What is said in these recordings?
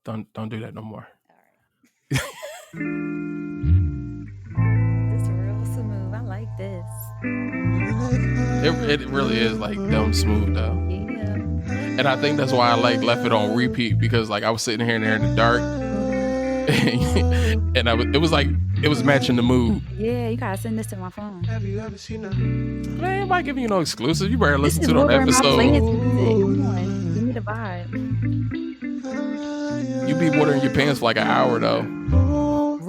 Don't do that no more. All right. This real smooth. I like this. It really is like dumb smooth though. Yeah. And I think that's why I like left it on repeat, because like I was sitting here in there in the dark and it was matching the mood. Yeah, you gotta send this to my phone. Have you ever seen a Man, ain't nobody giving you no exclusive. You better This listen is to it on more my episode. plans music. Come on, give me the vibe. You be watering your pants for like an hour though.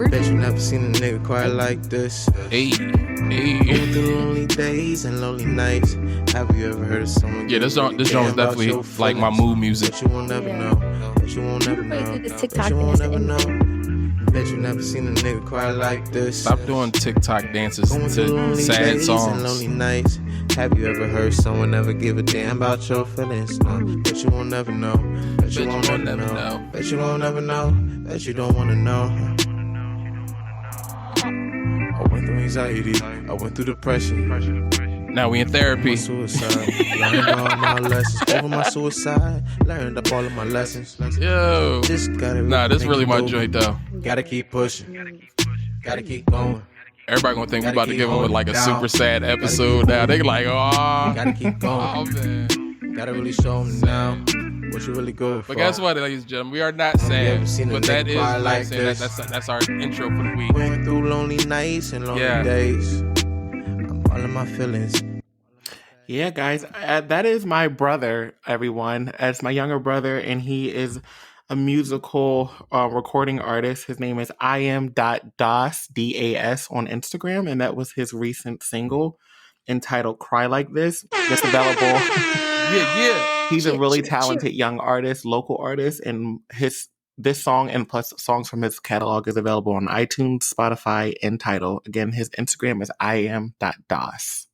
Bet you never seen a nigga cry like this. Hey. Going through lonely days and lonely nights. Have you ever heard of someone? Yeah, this joint is definitely like my mood music. Bet you won't never know. Bet you won't never know. Do this Bet TikTok you won't dance never anyway. know. Bet you never seen a nigga cry like this. Stop doing TikTok dances Going through to lonely sad days and lonely songs. nights. Have you ever heard someone ever give a damn about your feelings? No, bet you won't never know. Bet you won't never know. Bet you won't never know. Bet you don't wanna know. I went through anxiety. I went through depression. Now we in therapy. Suicide. Learned all my lessons. Over my suicide. Learned up all of my lessons. Yo. Just gotta Nah, this make really it my move. joint though. Gotta keep pushing. Gotta keep going. Everybody gonna think we about to Gotta give keep them with like a holding super down. sad Gotta episode keep now. They holding like, oh, Gotta keep oh going. man. Gotta really show them now what you really good for. But guess what, ladies and gentlemen, we are not sad. ever seen a But that nigga is cry like like saying this? that's our intro for the week. Went through lonely nights and lonely Yeah. days. I'm all in my feelings. Yeah, guys, that is my brother, everyone. It's my younger brother, and he is a musical recording artist. His name is iam.das, D-A-S, on Instagram, and that was his recent single entitled Cry Like This. It's available. Yeah. He's a really talented young artist, local artist, and this song and plus songs from his catalog is available on iTunes, Spotify, and Tidal. Again, his Instagram is iam.das.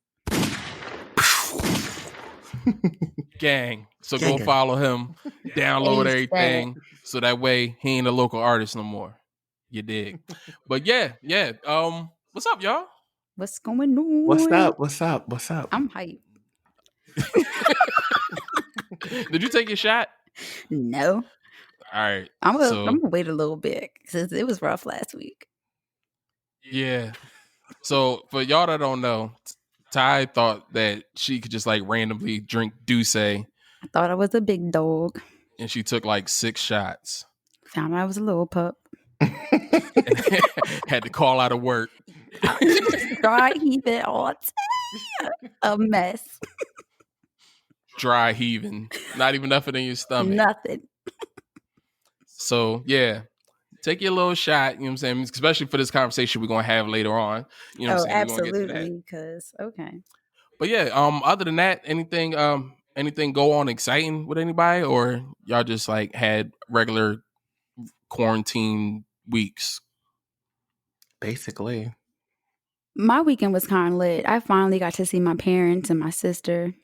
Gang. So Gang, go gang. follow him, download everything, so that way he ain't a local artist no more. You dig? But yeah. What's up, y'all? What's going on? What's up? I'm hyped. Did you take your shot? No, All right. I'm So- gonna wait a little bit because it was rough last week. Yeah. So for y'all that don't know, Ty thought that she could just like randomly drink Douce, and I thought I was a big dog. she took like 6 shots. Found out I was a little pup. Had to call out of work. Dry heaving all a mess. Dry heaving. Not even nothing in your stomach. Nothing. So yeah. Take your little shot, you know what I'm saying? Especially for this conversation we're gonna have later on. You know what I'm saying? We're gonna get to that. Absolutely. Because okay. But yeah, other than that, anything go on exciting with anybody, or y'all just like had regular quarantine weeks? Basically. My weekend was kind of lit. I finally got to see my parents and my sister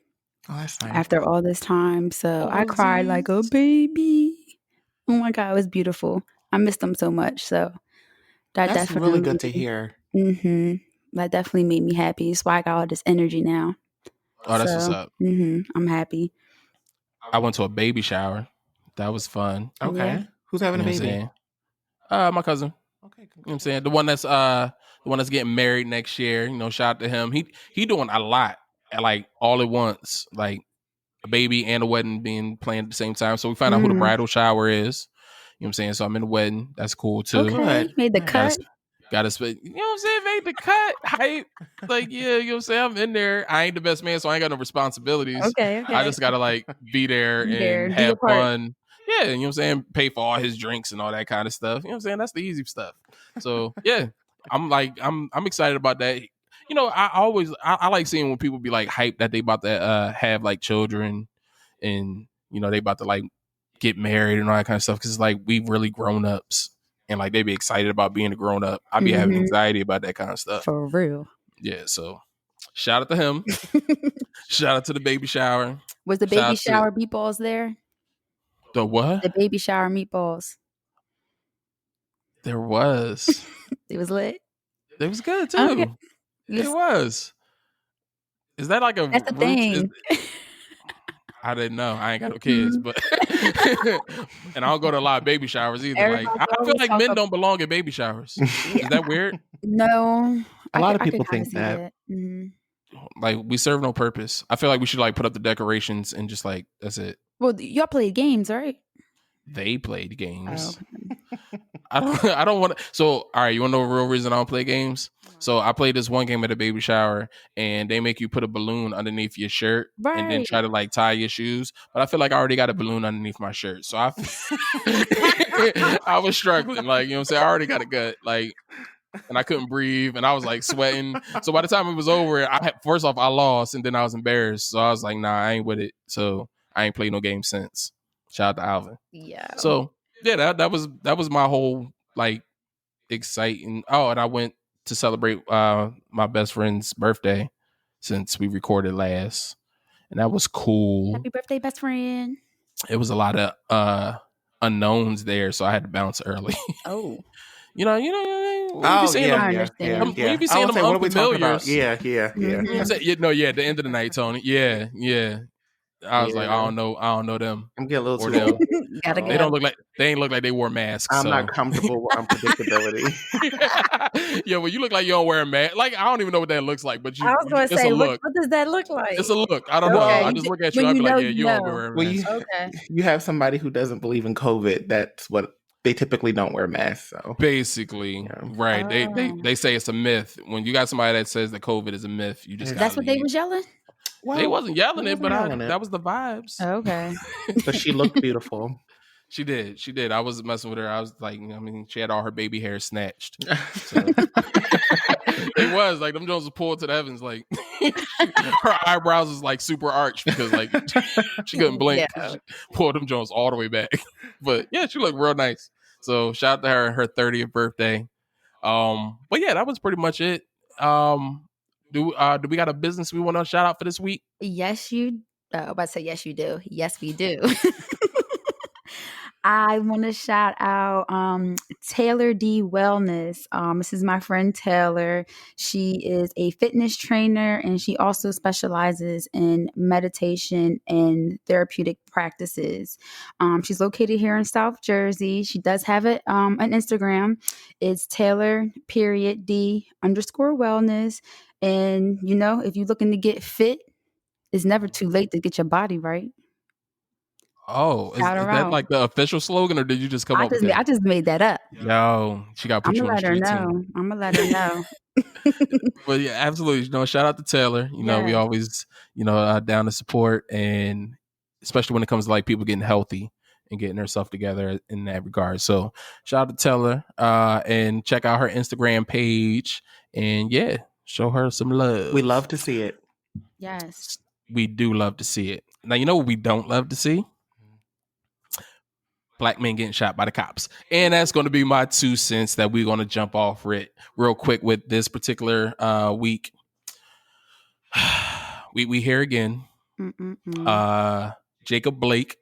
Oh, that's nice. after all this time. So I cried like a baby. Oh my God, it was beautiful. I missed them so much. So That's definitely really good to hear. That definitely made me happy. That's why I got all this energy now. Oh, that's what's up. I'm happy. I went to a baby shower. That was fun. Okay. Yeah. Who's having You know a what I'm baby? saying? My cousin. Okay. You know what I'm saying? The one that's getting married next year. You know, shout out to him. He doing a lot, like all at once, like a baby and a wedding being planned at the same time. So we found out who the bridal shower is. You know what I'm saying? So I'm in the wedding. That's cool too. Okay. You made the cut. Gotta spend, you know what I'm saying? Made the cut. Hype. Like, yeah, you know what I'm saying? I'm in there. I ain't the best man, so I ain't got no responsibilities. Okay. I just gotta like be there Be there, and do your have part. fun. Yeah, you know what I'm saying? Pay for all his drinks and all that kind of stuff. You know what I'm saying? That's the easy stuff. So yeah, I'm excited about that. You know, I like seeing when people be like hyped that they about to have like children, and you know they about to like get married and all that kind of stuff, because it's like we really grown ups, and like they be excited about being a grown up. I be having anxiety about that kind of stuff. For real. Yeah, so shout out to him. Shout out to the baby shower. Was the Shout baby out to- shower meatballs there? The what? The baby shower meatballs. There was. It was lit. It was good too. Okay. It was. Is that like a That's the roots- thing. I didn't know. I ain't got no kids, but and I don't go to a lot of baby showers either. Like Everybody I feel always like talk men about. don't belong in baby showers. Yeah, Is that weird? no, A lot of I people could kind of think see that. that. Mhm. Like we serve no purpose. I feel like we should like put up the decorations and just like that's it. Well, y'all played games, right? They played Oh, games. I don't want to. So, all right, you want to know the real reason I don't play games? So, I played this one game at a baby shower, and they make you put a balloon underneath your shirt and then right. try to like tie your shoes. But I feel like I already got a balloon underneath my shirt, so I I was struggling. Like you know what I'm saying? I already got a gut. Like. And I couldn't breathe, and I was like sweating. So by the time it was over, first off I lost, and then I was embarrassed. So I was like, "Nah, I ain't with it." So I ain't played no game since. Shout out to Alvin. Yeah. So yeah, that was my whole like exciting. Oh, and I went to celebrate my best friend's birthday since we recorded last, and that was cool. Happy birthday, best friend. It was a lot of unknowns there, so I had to bounce early. Oh, you know, when you Oh be seeing yeah, them, I yeah, understand. yeah, when you be I seeing was them saying, what are we talking about? unfamiliars. Yeah. Mhm. I said, yeah, at the end of the night, Tony. Yeah. I was like, Yeah. I don't know them I'm getting a little or too them. old. Gotta They go. ain't look like they wore masks. I'm so. not comfortable with unpredictability. Yeah, well, you look like you don't wear a mask. Like I don't even know what that looks like, but I was going to it's say, a what look. does that look like? It's a look. I don't know. Okay, I just look at you. when I'd be you like, know, yeah, you you don't know. wear a Well, mask. Okay. you have somebody who doesn't believe in COVID. That's what they typically don't wear masks. So Basically, Yeah. right? Oh. They say it's a myth. When you got somebody that says that COVID is a myth, you just That's gotta That's what they leave. was yelling? They wasn't yelling it, wasn't but yelling it. that was the vibes. Okay. But she looked beautiful. She did. I was messing with her. I was like, I mean, she had all her baby hair snatched. So. It was like them Jones was pulled to the heavens. Like her eyebrows was like super arched because like she couldn't blink. Yeah. She pulled them Jones all the way back. But yeah, she looked real nice. So shout out to her 30th birthday. But yeah, that was pretty much it. Do we got a business we want to shout out for this week? Yes, you. Oh, I'm about to say yes, you do. Yes, we do. I want to shout out Taylor D Wellness. This is my friend Taylor. She is a fitness trainer and she also specializes in meditation and therapeutic practices. She's located here in South Jersey. She does have an Instagram. It's Taylor.D_wellness. And you know, if you're looking to get fit, it's never too late to get your body right. Oh, is Shout her that out. like the official slogan, or did you just come I up with just that? made that up. Yo, she got to I'm put you gonna on the let her street know. team. I'm gonna let her know. But yeah, absolutely. Shout out to Taylor. We Yes. always, down to support, and especially when it comes to like people getting healthy and getting herself together in that regard. So shout out to Taylor, and check out her Instagram page, and yeah, show her some love. We love to see it. Yes. We do love to see it. Now, you know what we don't love to see? Black men getting shot by the cops. And that's going to be my 2 cents that we're going to jump off real quick with this particular week. We hear again. Jacob Blake,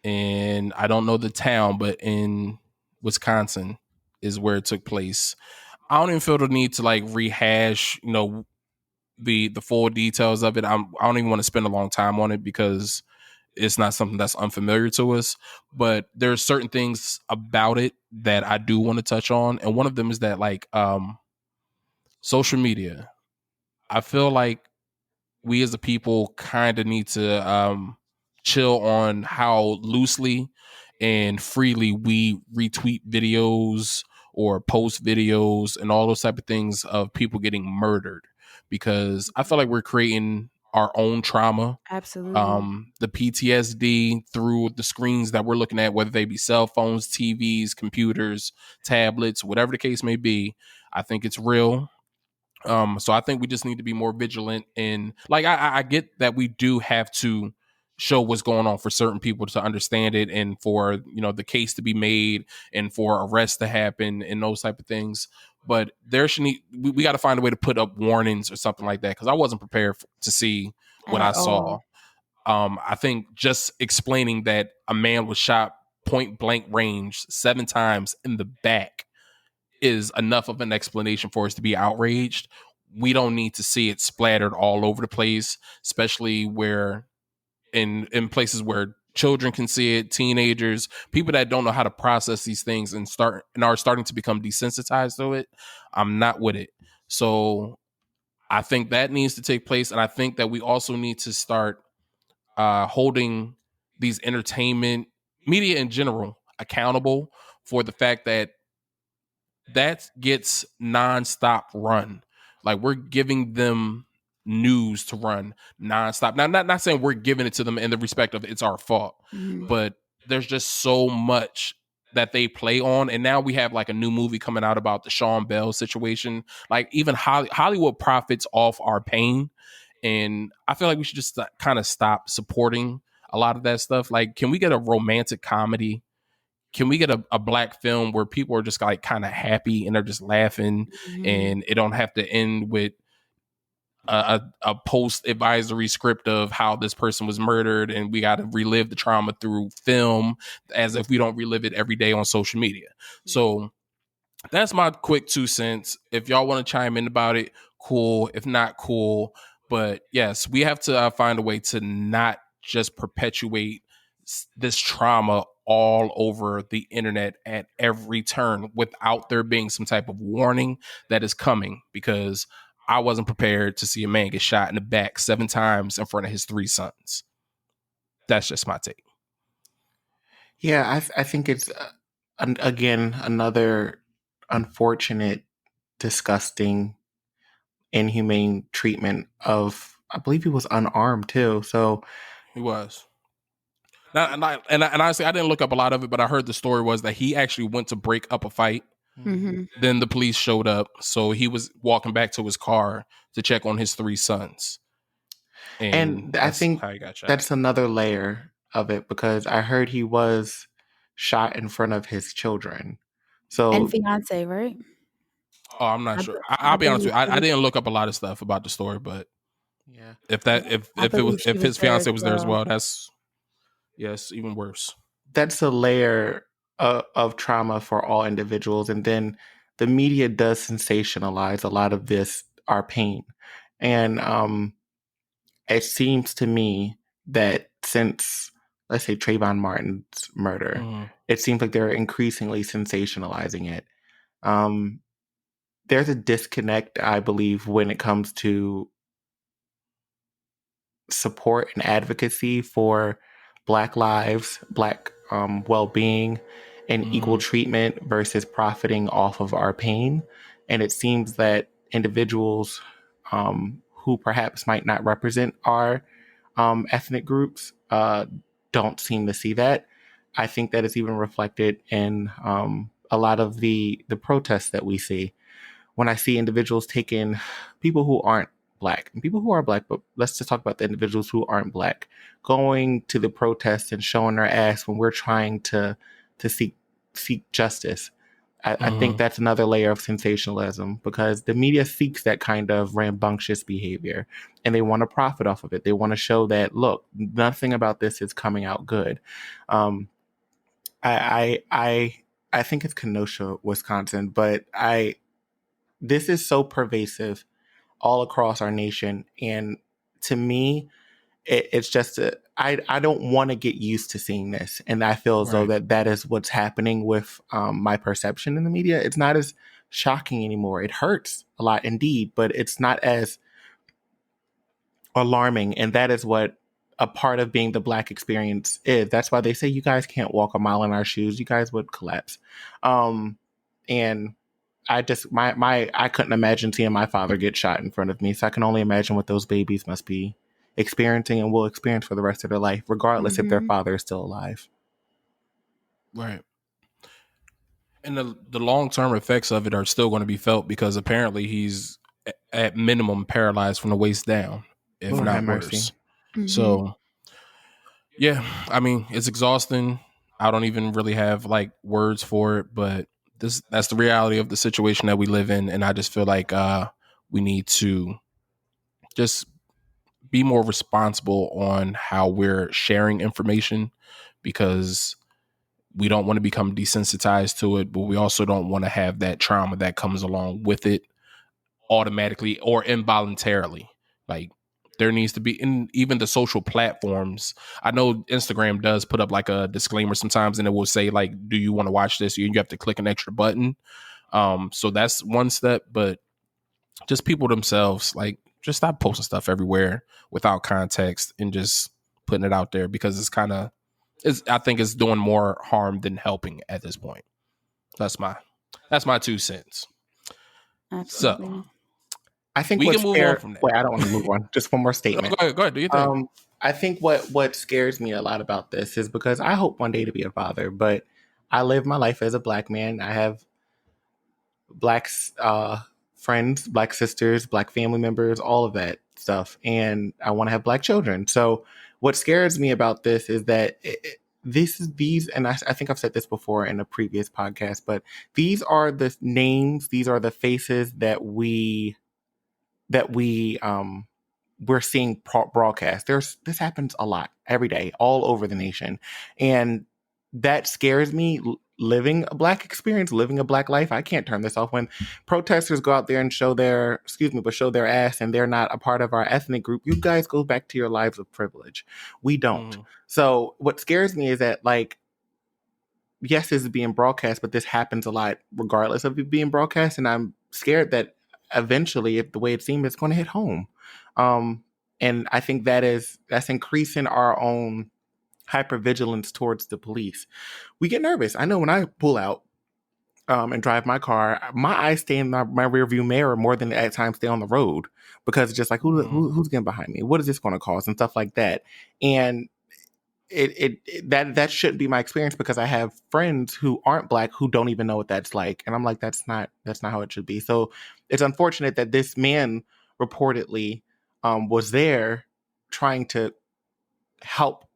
and I don't know the town, but in Wisconsin is where it took place. I don't even feel the need to like rehash, the full details of it. I don't even want to spend a long time on it because it's not something that's unfamiliar to us, but there's certain things about it that I do want to touch on. And one of them is that like social media. I feel like we as a people kind of need to chill on how loosely and freely we retweet videos or post videos and all those type of things of people getting murdered, because I feel like we're creating our own trauma. Absolutely. The PTSD through the screens that we're looking at, whether they be cell phones, TVs, computers, tablets, whatever the case may be. I think it's real. So I think we just need to be more vigilant, and like I get that we do have to show what's going on for certain people to understand it, and for the case to be made, and for arrests to happen, and those type of things. But we got to find a way to put up warnings or something like that, because I wasn't prepared to see what I At saw. all. I think just explaining that a man was shot point blank range 7 times in the back is enough of an explanation for us to be outraged. We don't need to see it splattered all over the place, especially where in places where children can see it, teenagers, people that don't know how to process these things and are starting to become desensitized to it. I'm not with it. So I think that needs to take place, and I think that we also need to start holding these entertainment media in general accountable for the fact that gets nonstop run. Like, we're giving them news to run nonstop. Now, not saying we're giving it to them in the respect of it's our fault, but there's just so much that they play on. And now we have like a new movie coming out about the Sean Bell situation. Like, even Hollywood profits off our pain. And I feel like we should just kind of stop supporting a lot of that stuff. Like, can we get a romantic comedy? Can we get a black film where people are just like kind of happy and they're just laughing, and it don't have to end with a post advisory script of how this person was murdered and we got to relive the trauma through film as if we don't relive it every day on social media. So that's my quick 2 cents. If y'all want to chime in about it, cool. If not, cool. But yes, we have to find a way to not just perpetuate this trauma all over the internet at every turn without there being some type of warning that is coming, because I wasn't prepared to see a man get shot in the back 7 times in front of his 3 sons. That's just my take. Yeah, I think it's, again, another unfortunate, disgusting, inhumane treatment of, I believe he was unarmed too. So he was. And honestly, I didn't look up a lot of it, but I heard the story was that he actually went to break up a fight. Then the police showed up, so he was walking back to his car to check on his 3 sons. And I think that's another layer of it, because I heard he was shot in front of his children. So, and fiance, right? Oh, I'm not sure. I'll be honest with you. I didn't look up a lot of stuff about the story, but yeah, if his fiance was there as well, that's even worse. That's a layer of trauma for all individuals, and then the media does sensationalize a lot of our pain, and it seems to me that since, let's say, Trayvon Martin's murder, it seems like they're increasingly sensationalizing it. There's a disconnect, I believe, when it comes to support and advocacy for Black lives, Black well-being, and equal treatment versus profiting off of our pain. And it seems that individuals who perhaps might not represent our ethnic groups don't seem to see that. I think that it's even reflected in a lot of the protests that we see. When I see individuals taking people who aren't Black and people who are Black, but let's just talk about the individuals who aren't Black, going to the protests and showing their ass when we're trying to seek justice. I think that's another layer of sensationalism, because the media seeks that kind of rambunctious behavior and they want to profit off of it. They want to show that, look, nothing about this is coming out good. I think it's Kenosha, Wisconsin, but this is so pervasive all across our nation. And to me, it's just, I don't want to get used to seeing this. And I feel as though that is what's happening with my perception in the media. It's not as shocking anymore. It hurts a lot indeed, but it's not as alarming. And that is what a part of being the Black experience is. That's why they say you guys can't walk a mile in our shoes. You guys would collapse. And I just, I couldn't imagine seeing my father get shot in front of me. So I can only imagine what those babies must be experiencing and will experience for the rest of their life, regardless if their father is still alive. Right. And the long-term effects of it are still going to be felt, because apparently he's at minimum paralyzed from the waist down, if not worse. So, yeah, I mean, it's exhausting. I don't even really have like words for it, but that's the reality of the situation that we live in. And I just feel like we need to just be more responsible on how we're sharing information, because we don't want to become desensitized to it, but we also don't want to have that trauma that comes along with it automatically or involuntarily. Like, there needs to be, in even the social platforms. I know Instagram does put up like a disclaimer sometimes, and it will say like, do you want to watch this? You have to click an extra button. So that's one step, but just people themselves, like, just stop posting stuff everywhere without context and just putting it out there, because it's kind of, I think it's doing more harm than helping at this point. That's my 2 cents. Absolutely. So I think we can move on from that. Wait, I don't want to move on. Just one more statement. Go ahead. Do your thing. I think what scares me a lot about this is because I hope one day to be a father, but I live my life as a Black man. I have Black friends, Black sisters, Black family members, all of that stuff, and I want to have Black children. So what scares me about this is that these, and I think I've said this before in a previous podcast, but these are the names, these are the faces that we're seeing broadcast. This happens a lot every day, all over the nation, and that scares me. Living a Black experience, living a Black life, I can't turn this off. When protesters go out there and show their ass, and they're not a part of our ethnic group, you guys go back to your lives of privilege. We don't. So what scares me is that, like, yes, this is being broadcast, but this happens a lot regardless of it being broadcast, and I'm scared that eventually, if the way it seems, it's going to hit home. And I think that's increasing our own hypervigilance towards the police. We get nervous. I know when I pull out and drive my car, my eyes stay in my rear view mirror more than at times stay on the road, because it's just like, who's getting behind me? What is this going to cause? And stuff like that. And that shouldn't be my experience, because I have friends who aren't Black who don't even know what that's like. And I'm like, that's not how it should be. So it's unfortunate that this man reportedly was there trying to help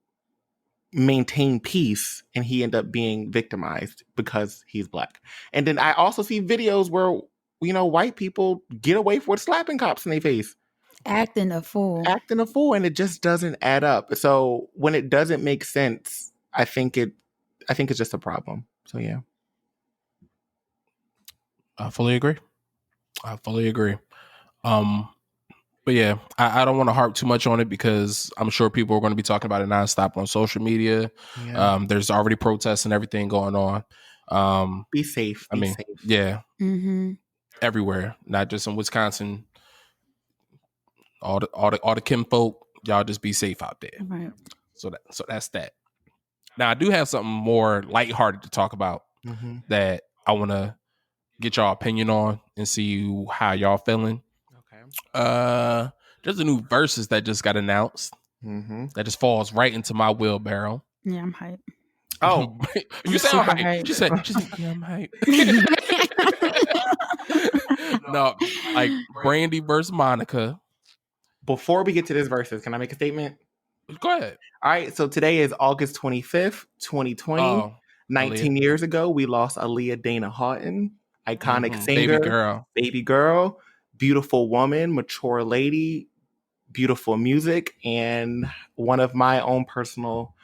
maintain peace, and he ended up being victimized because he's Black. And then I also see videos where, white people get away with slapping cops in their face. Acting a fool, and it just doesn't add up. So when it doesn't make sense, I think it's just a problem. So yeah. I fully agree. But yeah, I don't want to harp too much on it, because I'm sure people are going to be talking about it nonstop on social media. Yeah. There's already protests and everything going on. Be safe. Safe. Yeah. Mm-hmm. Everywhere, not just in Wisconsin. All the Kim folk, y'all just be safe out there. Right. So that's that. Now I do have something more lighthearted to talk about that I want to get y'all opinion on and see how y'all feeling. There's a new Verzuz that just got announced. That just falls right into my wheelbarrow. Yeah, I'm hyped. Oh, you sound hyped. She said, yeah, I'm hyped. No, like Brandy versus Monica. Before we get to this Verzuz, can I make a statement? Go ahead. All right, so today is August 25th, 2020. 19 years ago, we lost Aaliyah Dana Houghton, iconic singer, baby girl, beautiful woman, mature lady, beautiful music, and one of my own personal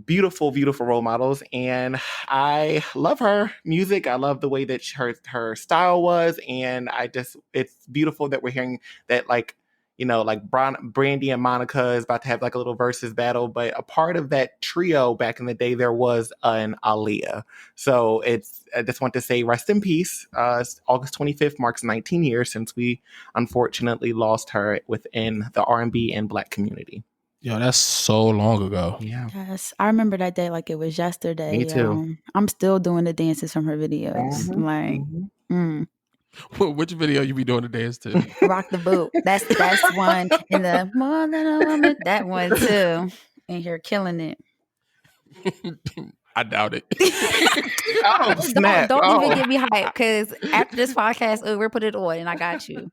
beautiful role models. And I love her music. I love the way that her style was, and it's beautiful that we're hearing that, like, Brandy and Monica is about to have like a little Verzuz battle, but a part of that trio back in the day, there was an Aaliyah. So I just want to say rest in peace. August 25th marks 19 years since we unfortunately lost her within the R&B and Black community. Yo, that's so long ago. Yeah. Yes, I remember that day like it was yesterday. Me too. I'm still doing the dances from her videos. Which video you be doing the dance to? Rock the Boot. That's one. And the more than a woman, that one too. And you're killing it. I doubt it. Don't even get me hyped, because after this podcast over, put it on and I got you.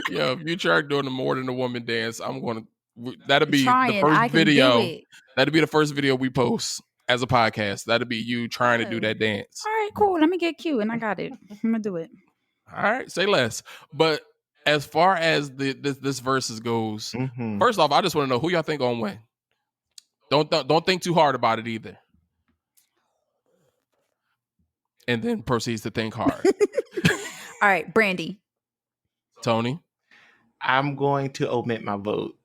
Yo, if you try doing the more than a woman dance, that'll be the I first video. That'll be the first video we post as a podcast. That'll be you trying to do that dance. All right, cool. Let me get cute, and I got it. I'm gonna do it. All right, say less. But as far as this Verzuz goes, first off, I just want to know who y'all think gonna win. Don't think too hard about it either. And then proceeds to think hard. All right, Brandy. Tony. I'm going to omit my vote.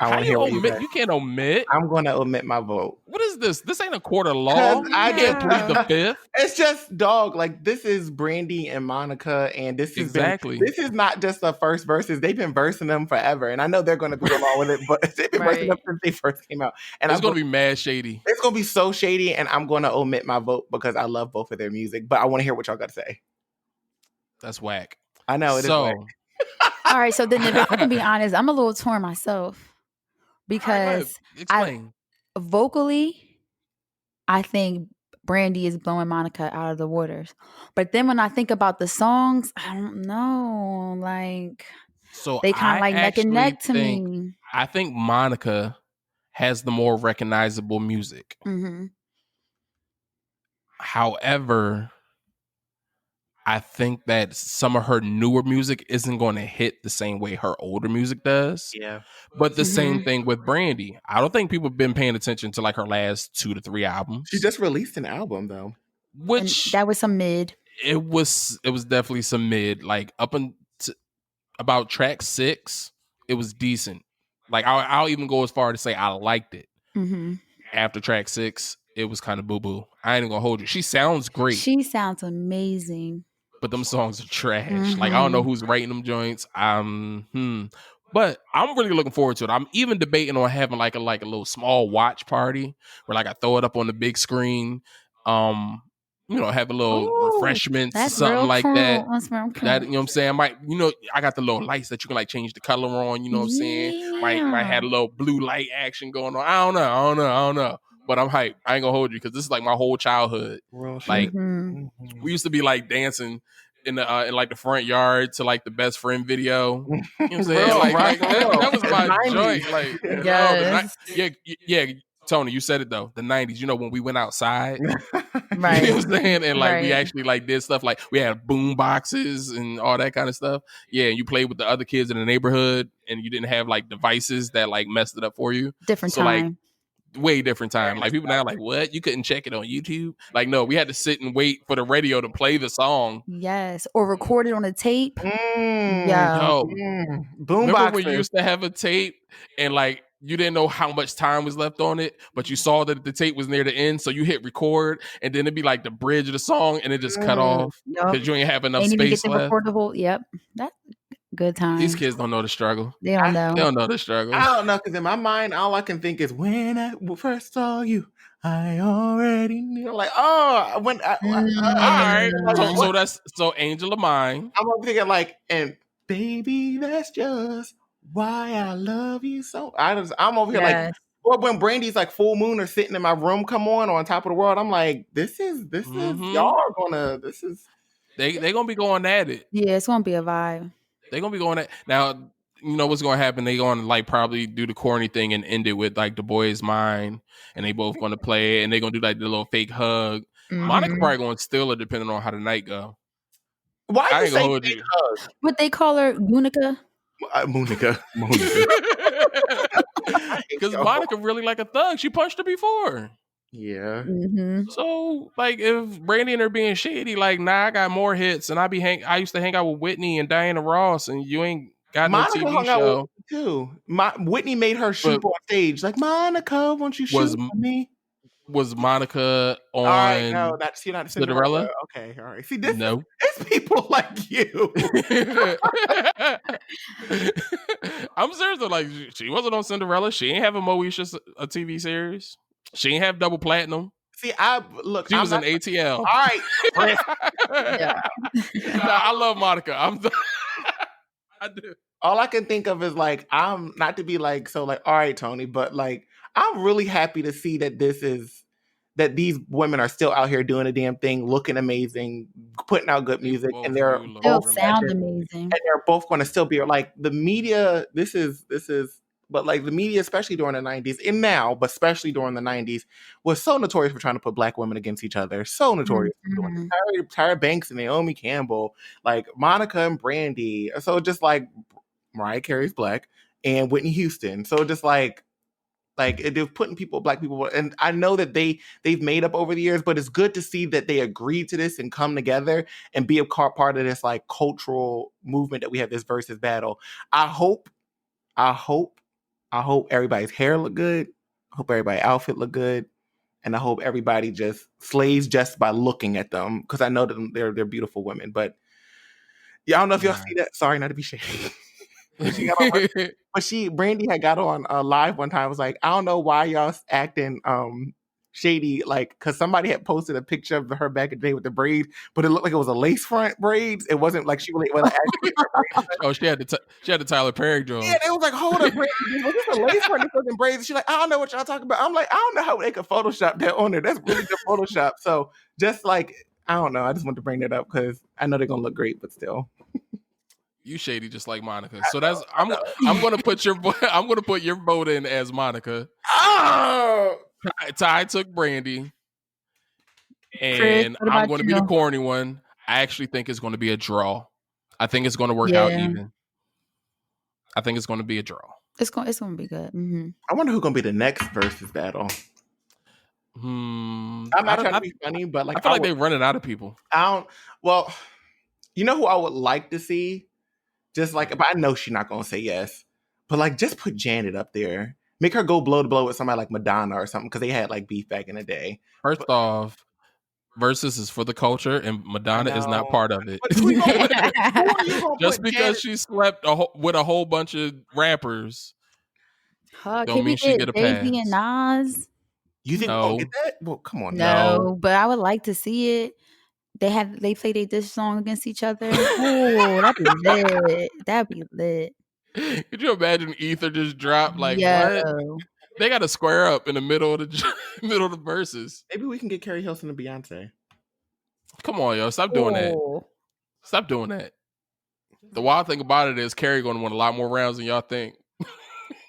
I How want to you hear what you omit? say. You can't omit. I'm going to omit my vote. What is this? This ain't a court of Because law. I You can't just, plead the fifth. it's just dog. Like this is Brandy and Monica, and this has Exactly. been. This is not just the first verses. They've been versing them forever, and I know they're going to be along with it, but they've been versing them since they first came out. And It's gonna be mad shady. It's gonna be so shady, and I'm going to omit my vote because I love both of their music. But I want to hear what y'all got to say. That's whack. I know it is whack. All right, so then if I can be honest, I'm a little torn myself because vocally, I think Brandy is blowing Monica out of the waters. But then when I think about the songs, I don't know. Like, so they kind of like neck and neck to me. I think Monica has the more recognizable music. Mm-hmm. However, I think that some of her newer music isn't going to hit the same way her older music does. Yeah. But the same thing with Brandy. I don't think people have been paying attention to like her last 2 to 3 albums. She just released an album though. Which that was some mid. It was definitely some mid. Like up until about track 6, it was decent. Like I'll even go as far to say I liked it. Mm-hmm. After track 6, it was kind of boo-boo. I ain't gonna hold you. She sounds great. She sounds amazing. But them songs are trash. Mm-hmm. Like I don't know who's writing them joints. But I'm really looking forward to it. I'm even debating on having like a little small watch party where like I throw it up on the big screen. Have a little refreshments, something like that. That's real cool. That, you know what I'm saying? I got the little lights that you can like change the color on, you know what I'm saying? Might have a little blue light action going on. I don't know. But I'm hyped. I ain't gonna hold you because this is like my whole childhood. Like we used to be like dancing in the in like the front yard to like the best friend video. You know what I'm saying? That was my joint. Like yeah. Tony, you said it though. The 90s, you know, when we went outside. Right. You know what I'm saying? And like we actually like did stuff like we had boom boxes and all that kind of stuff. Yeah, and you played with the other kids in the neighborhood and you didn't have like devices that like messed it up for you. Different time. Like way different time. Like people now like, what? You couldn't check it on YouTube? Like, no, we had to sit and wait for the radio to play the song. Yes. Or record it on a tape. Boom Remember when you used to have a tape and like you didn't know how much time was left on it, but you saw that the tape was near the end, so you hit record, and then it'd be like the bridge of the song, and it just cut off because you ain't have enough space left. Yep, that's good time. These kids don't know the struggle. They don't know. They don't know the struggle. I don't know because in my mind, all I can think is when I first saw you, I already knew. Like, all right. So Angel of Mine. I'm over thinking like, and baby, that's just why I love you so. I'm over here like, or when Brandy's like Full Moon or Sitting in My Room come on Top of the World, I'm like, this is y'all are gonna. This is they gonna be going at it. Yeah, it's gonna be a vibe. They gonna be going at now. You know what's gonna happen? They gonna like probably do the corny thing and end it with like The Boy Is Mine, and they both gonna play it, and they gonna do like the little fake hug. Monica probably gonna steal it depending on how the night go. Why I ain't gonna hold you? What they call her, Monica? Monica. Because Monica really like a thug. She punched her before. Yeah. Mm-hmm. So like if Brandy and her being shady, like I got more hits, and I used to hang out with Whitney and Diana Ross, and you ain't got Monica no TV hung show. Out with too. Whitney made her shoot on stage. Like, Monica, won't you shoot for me? Was Monica on? All right, no, you're not Cinderella. Okay, all right. See, it's people like you. I'm serious though. Like, she wasn't on Cinderella. She ain't have a Moesha a TV series. She ain't have double platinum. See, she was in ATL. All right. I love Monica. I do. All I can think of is like, I'm not to be like, so like, all right, Tony, but like, I'm really happy to see that that these women are still out here doing a damn thing, looking amazing, putting out good music, and they're both sound amazing. And they're both going to still be like the media. This is, but like the media, especially during the 90s and now, but especially during the 90s, was so notorious for trying to put black women against each other. So notorious. Mm-hmm. Tyra Banks and Naomi Campbell, like Monica and Brandy. So just like Mariah Carey's black and Whitney Houston. So just like, Like they're putting black people, and I know that they've made up over the years, but it's good to see that they agreed to this and come together and be a part of this like cultural movement that we have, this versus battle. I hope everybody's hair look good. I hope everybody's outfit look good. And I hope everybody just slays just by looking at them, because I know that they're beautiful women. But yeah, I don't know if y'all see that. Sorry, not to be shady. But Brandy had got on live one time. Was like, I don't know why y'all acting shady, like, because somebody had posted a picture of her back in the day with the braids, but it looked like it was a lace front braids. It wasn't like she really actually. Oh, she had the Tyler Perry joint. Yeah, they was like, hold up, Brandy, was this a lace front fucking braids? She's like, I don't know what y'all talking about. I'm like, I don't know how they could Photoshop that on there. That's really good Photoshop. So just like, I don't know. I just want to bring that up because I know they're gonna look great, but still. You shady just like Monica. So I'm gonna put your vote in as Monica. Oh, Ty took Brandy. Chris, And what I'm about going to be the corny one. I actually think it's going to be a draw. I think it's going to work out even. I think it's going to be a draw. It's going to be good. Mm-hmm. I wonder who's going to be the next versus battle. I'm not trying to be funny, but like I feel like they're running out of people. Well, you know who I would like to see? Just like, but I know she's not going to say yes. But like, just put Janet up there. Make her go blow to blow with somebody like Madonna or something, because they had like beef back in the day. First off, Verzuz is for the culture, and Madonna is not part of it. Just because she slept with a whole bunch of rappers, don't mean she get a pass. Jay-Z and Nas. You think we'll get that? Well, come on. No, but I would like to see it. They play their diss song against each other. Oh, that'd be lit. That'd be lit. Could you imagine Ether just drop like what? They got to square up in the middle of the verses. Maybe we can get Carrie Hilson and Beyonce. Come on, yo, stop doing that. Stop doing that. The wild thing about it is Carrie going to win a lot more rounds than y'all think.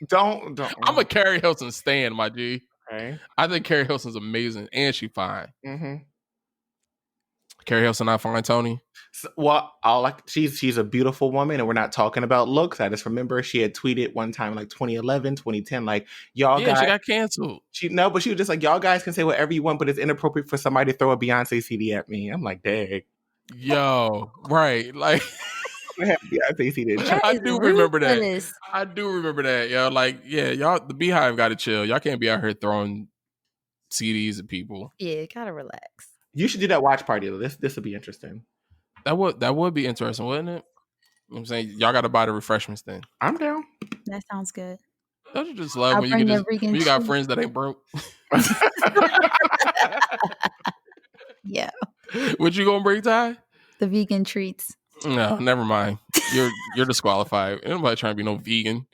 Don't. I'm a Carrie Hilson stan, my G. Okay. I think Carrie Hilson's amazing, and she fine. Mm-hmm. Carrie Hilson not fine, Tony? So, well, she's a beautiful woman, and we're not talking about looks. I just remember she had tweeted one time, like 2011, 2010, like, y'all guys. She got canceled. But she was just like, y'all guys can say whatever you want, but it's inappropriate for somebody to throw a Beyonce CD at me. I'm like, dang. Yo, right. Like, Beyonce CD. I do remember that. Yo, like, yeah, y'all, the Beehive got to chill. Y'all can't be out here throwing CDs at people. Yeah, gotta relax. You should do that watch party though. This would be interesting. That would be interesting, wouldn't it? You know what I'm saying, y'all got to buy the refreshments then. I'm down. That sounds good. Don't you just love when you got friends that ain't broke? Yeah. What you gonna bring, Ty? The vegan treats. No, never mind. You're disqualified. Ain't nobody trying to be no vegan.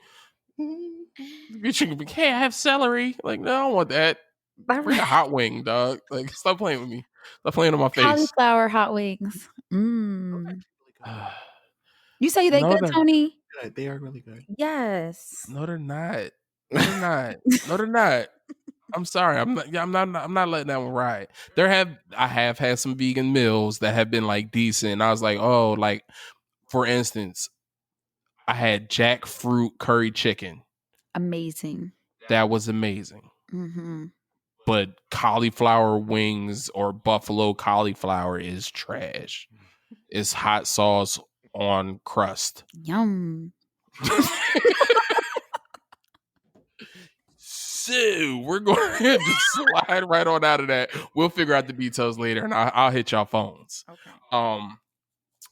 Hey, I have celery. Like, no, I don't want that. Bring a hot wing, dog. Like, stop playing with me. Stop playing on my face. Cauliflower hot wings. You say they good, Tony? They are really good. Yes. No, they're not. No, they're not. I'm sorry. I'm not letting that one ride. I have had some vegan meals that have been like decent. I was like, oh, like for instance, I had jackfruit curry chicken. Amazing. That was amazing. Mm-hmm. But cauliflower wings or buffalo cauliflower is trash. It's hot sauce on crust. Yum. So we're going to slide right on out of that. We'll figure out the details later, and I'll hit y'all phones. Okay.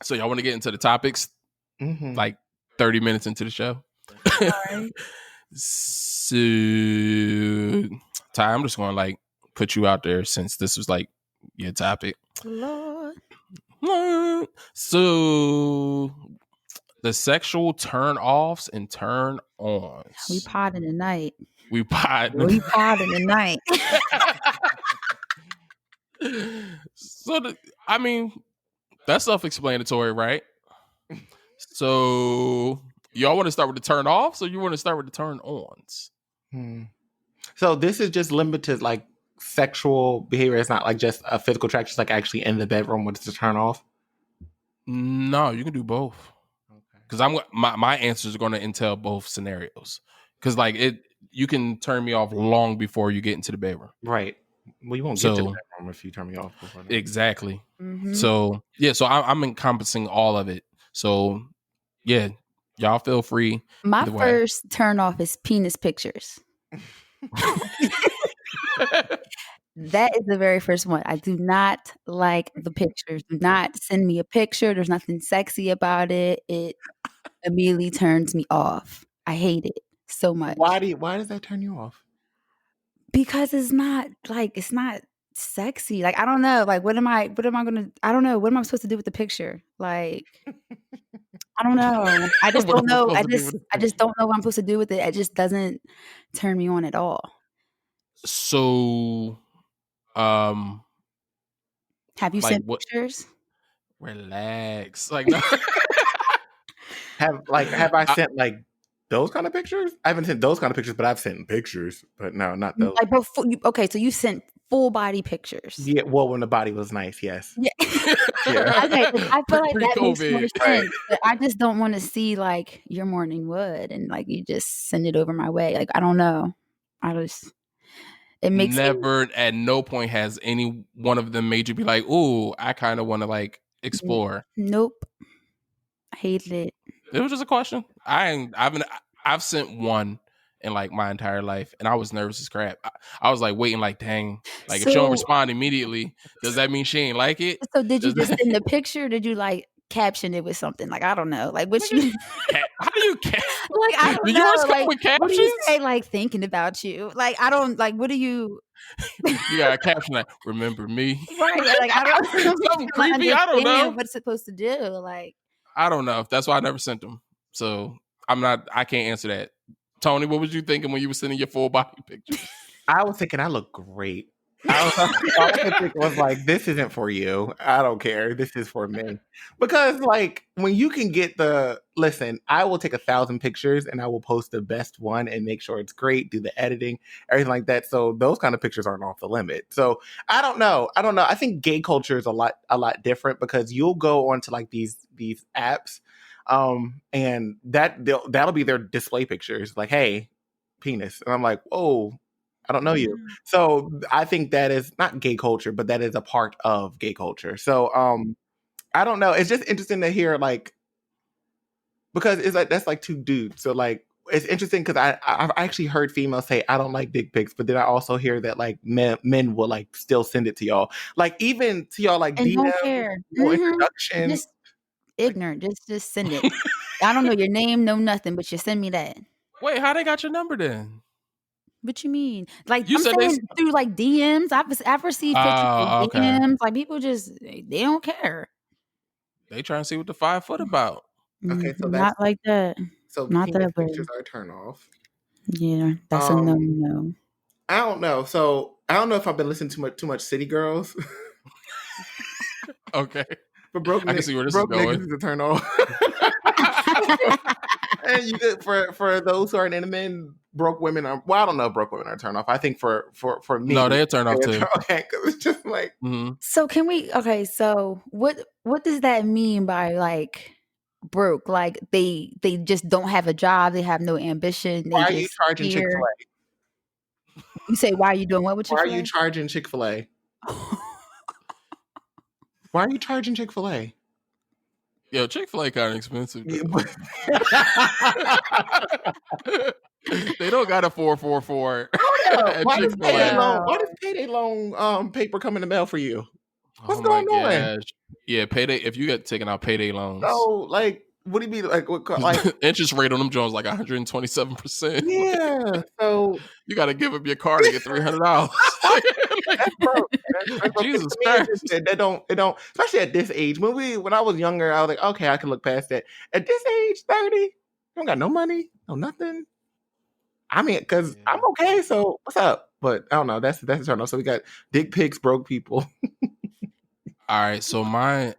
So y'all want to get into the topics? Mm-hmm. Like 30 minutes into the show. All right. So, Ty, I'm just going to like put you out there since this was like your topic. Lord. So, the sexual turn-offs and turn-ons. We potting tonight. We potting tonight. So, I mean, that's self-explanatory, right? So, y'all want to start with the turn-offs, or you want to start with the turn-ons? So this is just limited, like sexual behavior. It's not like just a physical attraction. It's like actually in the bedroom when it's a turn off. No, you can do both. Because my answers are going to entail both scenarios. Because like you can turn me off long before you get into the bedroom. Right. Well, you won't get to the bedroom if you turn me off before that. Exactly. Mhm. So yeah, so I'm encompassing all of it. So yeah, y'all feel free. My either way. first turn off is penis pictures. That is the very first one. I do not like the pictures. Do not send me a picture. There's nothing sexy about it. It immediately turns me off. I hate it so much. Why does that turn you off? Because it's not sexy. Like, I don't know. Like, what am I gonna, I don't know. What am I supposed to do with the picture? Like, I don't know. I just What don't am I know. supposed to do with the I just don't know what I'm supposed to do with it. It just doesn't turn me on at all. So Have you like sent what? pictures? Relax. Like no. Have I sent like those kind of pictures? I haven't sent those kind of pictures, but I've sent pictures. But no, not those. Like before, okay, so you sent full body pictures. Yeah, well, when the body was nice, yes. Yeah. Yeah. Okay, I feel like that makes more Pre-COVID. sense. But I just don't want to see like your morning wood and like you just send it over my way. Like, I don't know. It makes me Never at no point has any one of them made you be like, "Ooh, I kind of want to like explore." nope. I hated it. It was just a question. I've sent one in like my entire life, and I was nervous as crap. I was like waiting, like, dang, like if she don't So- respond immediately, does that mean she ain't like it? So did you Does just that- send the picture? Did you like caption it with something? Like, I don't know. Like, what you How do you? like? I don't Do know. yours come Like, with what do you captions? say? Like, thinking about you. Like, I don't like. What do you? You got a caption like, "Remember me." Right. Like, I don't. Something creepy. I don't know. What it's supposed to do. Like, I don't know. That's why I never sent them. So I can't answer that. Tony, what was you thinking when you were sending your full body picture? I was thinking I look great. All I could think was like, this isn't for you. I don't care. This is for me. Because like when you can get listen, I will take 1,000 pictures and I will post the best one and make sure it's great, do the editing, everything like that. So those kind of pictures aren't off the limit. So I don't know. I think gay culture is a lot different because you'll go onto like these apps, and that'll be their display pictures. Like, hey, penis. And I'm like, whoa. I don't know you. So I think that is not gay culture, but that is a part of gay culture. So I don't know. It's just interesting to hear like, because it's like, that's like two dudes. So like, it's interesting because I've actually heard females say, I don't like dick pics, but then I also hear that like men will like still send it to y'all. Like even to y'all like and DM, don't care. no introduction. Just ignorant. Just send it. I don't know your name, no nothing, but you send me that. Wait, how they got your number then? What you mean? Like, You I'm said saying through like DMs. I've received pictures Oh, in okay. DMs. Like, people just they don't care. They trying to see what the 5 foot about. Okay, so not like that. So Not penis that way. pictures are a turn off. Yeah, that's a no. I don't know. So I don't know if I've been listening too much City Girls. Okay. But broke I can see where this is broke going. niggas is a turn off. And you did, for those who aren't into men, broke women are, well, I don't know if broke women are a turn off. I think for me, No, they'll turn off too. Okay, because it's just like, So can we? Okay, so what does that mean by like broke? Like they just don't have a job. They have no ambition. They why are just you charging here. Chick-fil-A? You say, why are you doing what with Why Chick-fil-A? are you charging Chick-fil-A? Why are you charging Chick-fil-A? Yo, Chick-fil-A kind of expensive. Yeah, They don't got a 444 at why does Chick-fil-A. payday loan paper come in the mail for you? What's Oh going my on? gosh. Yeah, payday. If you got taken out payday loans, So like, what do you mean? Like interest rate on them Jones like 127%. yeah. So You got to give up your car to get $300. that's broke. Jesus To me, it's Christ. just that it don't, especially at this age. When I was younger, I was like, okay, I can look past that. At this age, 30, you don't got no money, no nothing. I mean, because I'm okay. So what's up? But I don't know. That's a turn off. So we got dick pics, broke people. All right, so I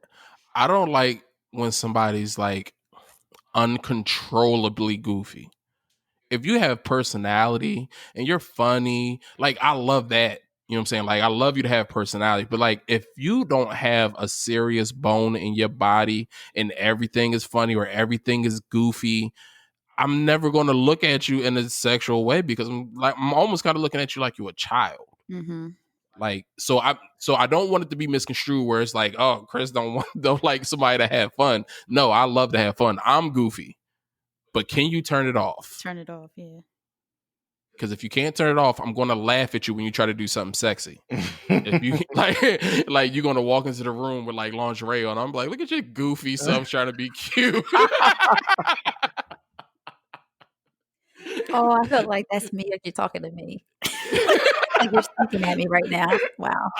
don't like when somebody's like uncontrollably goofy. If you have personality and you're funny, like I love that. You know what I'm saying? Like I love you to have personality, but like if you don't have a serious bone in your body and everything is funny or everything is goofy, I'm never going to look at you in a sexual way because I'm almost kind of looking at you like you're a child. Mm-hmm. Like, so I don't want it to be misconstrued where it's like, oh, Chris don't like somebody to have fun. No, I love to have fun. I'm goofy, but can you turn it off? Turn it off, yeah. Because if you can't turn it off, I'm going to laugh at you when you try to do something sexy. If you like you're going to walk into the room with like lingerie on, I'm like, look at your goofy self trying to be cute. Oh, I feel like that's me if you're talking to me. Like you're speaking at me right now. Wow.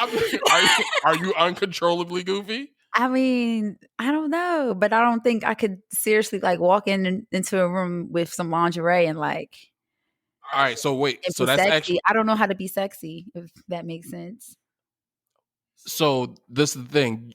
Are you uncontrollably goofy? I mean, I don't know, but I don't think I could seriously like walk into a room with some lingerie and like. All right, so wait, And so be that's sexy. actually. I don't know how to be sexy, if that makes sense. So this is the thing.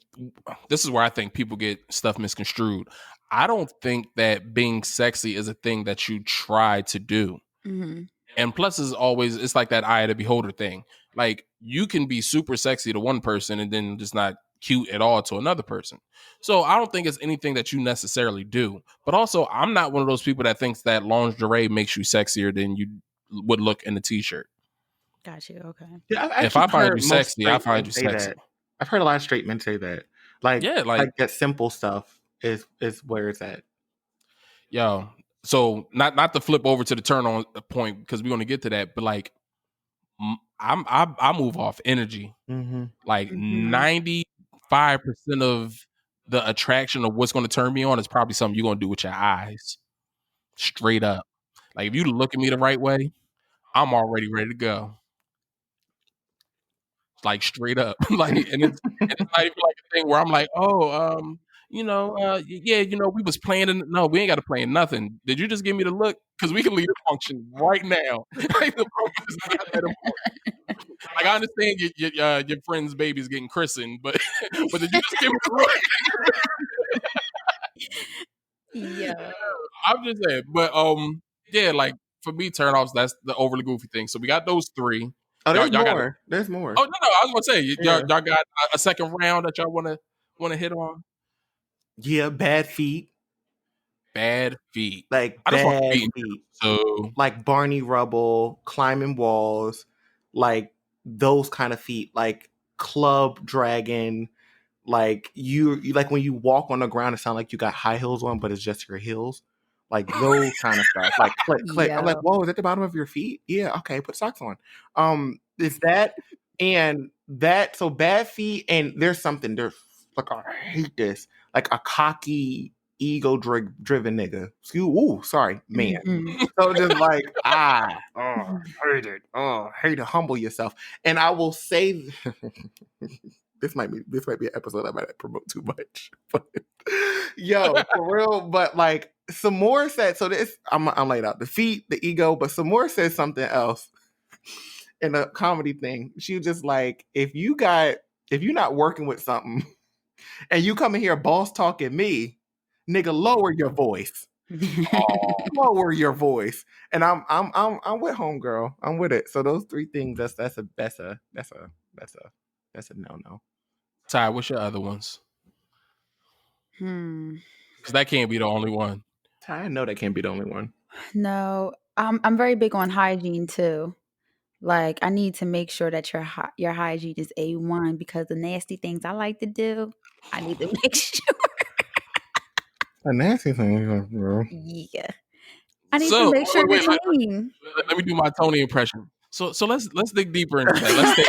This is where I think people get stuff misconstrued. I don't think that being sexy is a thing that you try to do. Mm-hmm. And plus, it's like that eye of the beholder thing. Like you can be super sexy to one person and then just not cute at all to another person. So I don't think it's anything that you necessarily do. But also, I'm not one of those people that thinks that lingerie makes you sexier than you would look in a t-shirt. Got you. Okay. Yeah, If I find you sexy, I find you sexy. That. I've heard a lot of straight men say that. Like that simple stuff is where it's at. Yo, so not to flip over to the turn on point because we're gonna get to that, but like I move off energy. Mm-hmm. Like 95% of the attraction of what's gonna turn me on is probably something you're gonna do with your eyes. Straight up. Like if you look at me the right way, I'm already ready to go. Like straight up. Like and it's not even like a thing where I'm like, oh, yeah, we was planning. No, we ain't got to plan nothing. Did you just give me the look? Because we can leave the function right now. Like, the function is not that important. Like I understand your friend's baby's getting christened, but did you just give me the look? Yeah. I'm just saying. But yeah, like for me, turn-offs, that's the overly goofy thing. So we got those three. Oh, there's more. There's more. Oh no, I was gonna say y'all got a second round that y'all wanna hit on. Yeah, bad feet. Bad feet. Like I just bad want feet. So like Barney Rubble, climbing walls, like those kind of feet, like club dragon, like you like when you walk on the ground, it sounds like you got high heels on, but it's just your heels. Like those kind of stuff. Like click, click. I'm like, whoa, is that the bottom of your feet? Yeah, okay, put socks on. It's that and that. So bad feet, and there's like I hate this. Like a cocky, ego driven nigga. Sorry, man. Mm-hmm. So just like hate it. Hate to humble yourself. And I will say this might be an episode I might promote too much. But yo, for real. But like some more said, so this I'm laid out the feet, the ego, but some more said something else in a comedy thing. She was just like, if you're not working with something and you come in here boss talking me, nigga, lower your voice. Lower your voice. And I'm with homegirl. I'm with it. So those three things, that's a no. Ty, what's your other ones? Because that can't be the only one. Ty, I know that can't be the only one. No, I'm very big on hygiene too. Like I need to make sure that your hygiene is A1 because the nasty things I like to do, I need to make sure. A nasty thing, bro. Yeah, I need to make sure it's clean. Let me do my Tony impression. So let's dig deeper into that.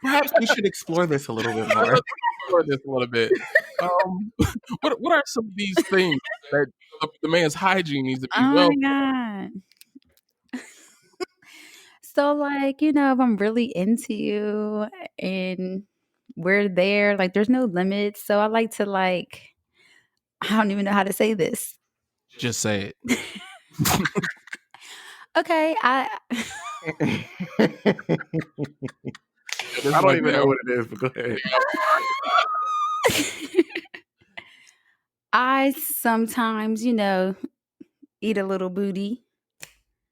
Perhaps we should explore this a little bit more. What are some of these things that the man's hygiene needs to be? Oh my God. So like, if I'm really into you and we're there, like there's no limits. So I like to like, I don't even know how to say this. Just say it. Okay, I don't even know what it is, but go ahead. I sometimes, eat a little booty.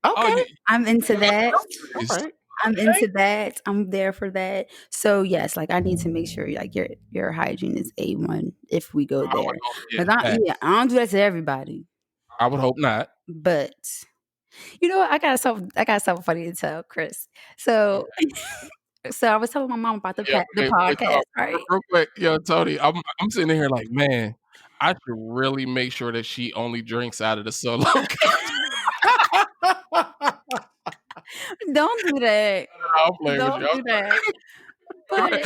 Okay. I'm into that. Okay. I'm into that. I'm there for that. So yes, like I need to make sure like your hygiene is A1 if we go there. Because I don't do that to everybody. I would hope not. But you know what? I got something funny to tell, Chris. So so I was telling my mom about the Yeah, okay, wait, podcast, right? real quick, yo, Tony, I'm sitting here like, man, I should really make sure that she only drinks out of the solo cup. Don't do that. I'll play with you. Don't do that. But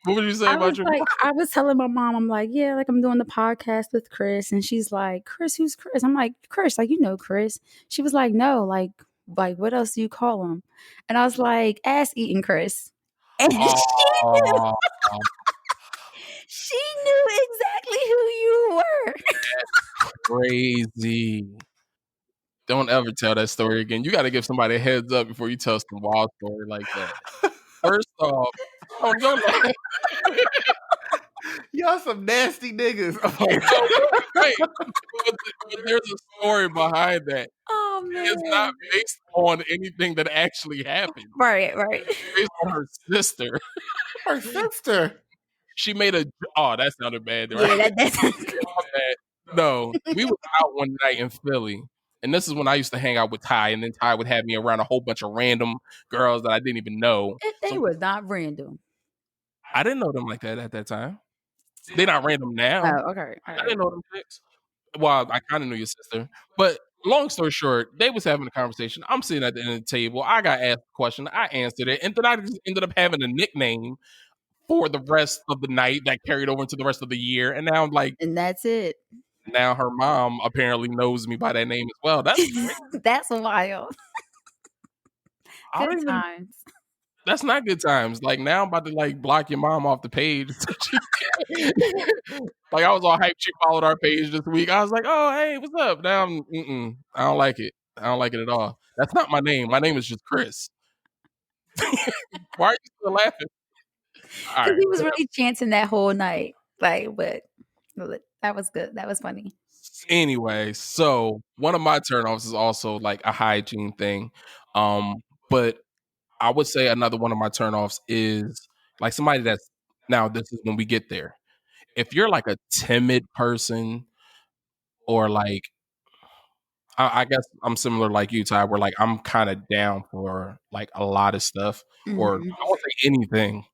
What would you say about your mom? I was telling my mom, I'm like, yeah, like I'm doing the podcast with Chris, and she's like, Chris, who's Chris? I'm like, Chris, like you know Chris. She was like, no, like what else do you call him? And I was like, ass eating Chris, and Oh, she knew exactly who you were. crazy. Don't ever tell that story again. You got to give somebody a heads up before you tell some wild story like that. First off, don't Y'all some nasty niggas. Right. But there's a story behind that. Oh man, It's not based on anything that actually happened. right. It's based on her sister. Her sister. She made a. Oh, that sounded bad. Yeah, Right? that's No, we was out one night in Philly, and this is when I used to hang out with Ty, and then Ty would have me around a whole bunch of random girls that I didn't even know. they were not random. I didn't know them like that at that time. They're not random now. Oh, okay. I didn't know them chicks. Well, I kind of knew your sister, but long story short, they was having a conversation. I'm sitting at the end of the table. I got asked a question. I answered it, and then I just ended up having a nickname for the rest of the night that carried over into the rest of the year. And now I'm like, And that's it. now her mom apparently knows me by that name as well. That's That's wild. I don't Good even- times. that's not good times. Like now I'm about to like block your mom off the page. Like I was all hyped. She followed our page this week. I was like, oh hey, what's up? Now I don't like it. I don't like it at all. That's not my name. My name is just Chris. Why are you still laughing? All right. He was really chanting that whole night. Like, but that was good. That was funny. Anyway, so one of my turnoffs is also like a hygiene thing. But I would say another one of my turnoffs is like somebody that's now this is when we get there. If you're like a timid person or like I guess I'm similar like you, Ty, where like I'm kind of down for like a lot of stuff or Mhm. I won't say anything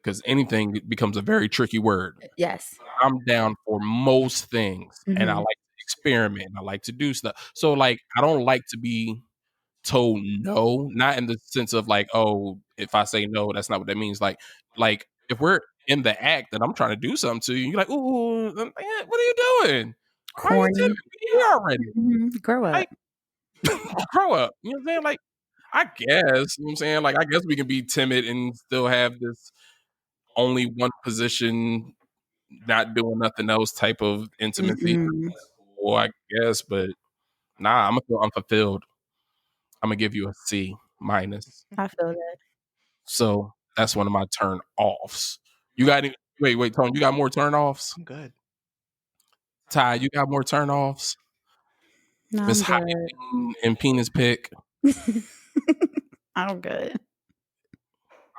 because anything becomes a very tricky word. Yes. I'm down for most things and I Mhm. like to experiment. I like to do stuff. So like I don't like to be told no, not in the sense of like, oh, if I say no, that's not what that means. Like if we're in the act and I'm trying to do something to you, you're like, ooh, what are you doing? Why are you Corny. telling me here already? Grow up. Like, grow up. You know what I'm saying? Like, I guess, you know what I'm saying? Like, I guess we can be timid and still have this only one position, not doing nothing else type of intimacy. Mm-mm. Well, I guess, but nah, I'm gonna feel unfulfilled. I'm gonna give you a C minus. I feel that. So that's one of my turn offs. You got any? Wait, Tony, you got more turn offs? I'm good. Ty, you got more turn offs? No, It's I'm hiding and penis pick. good. I'm good.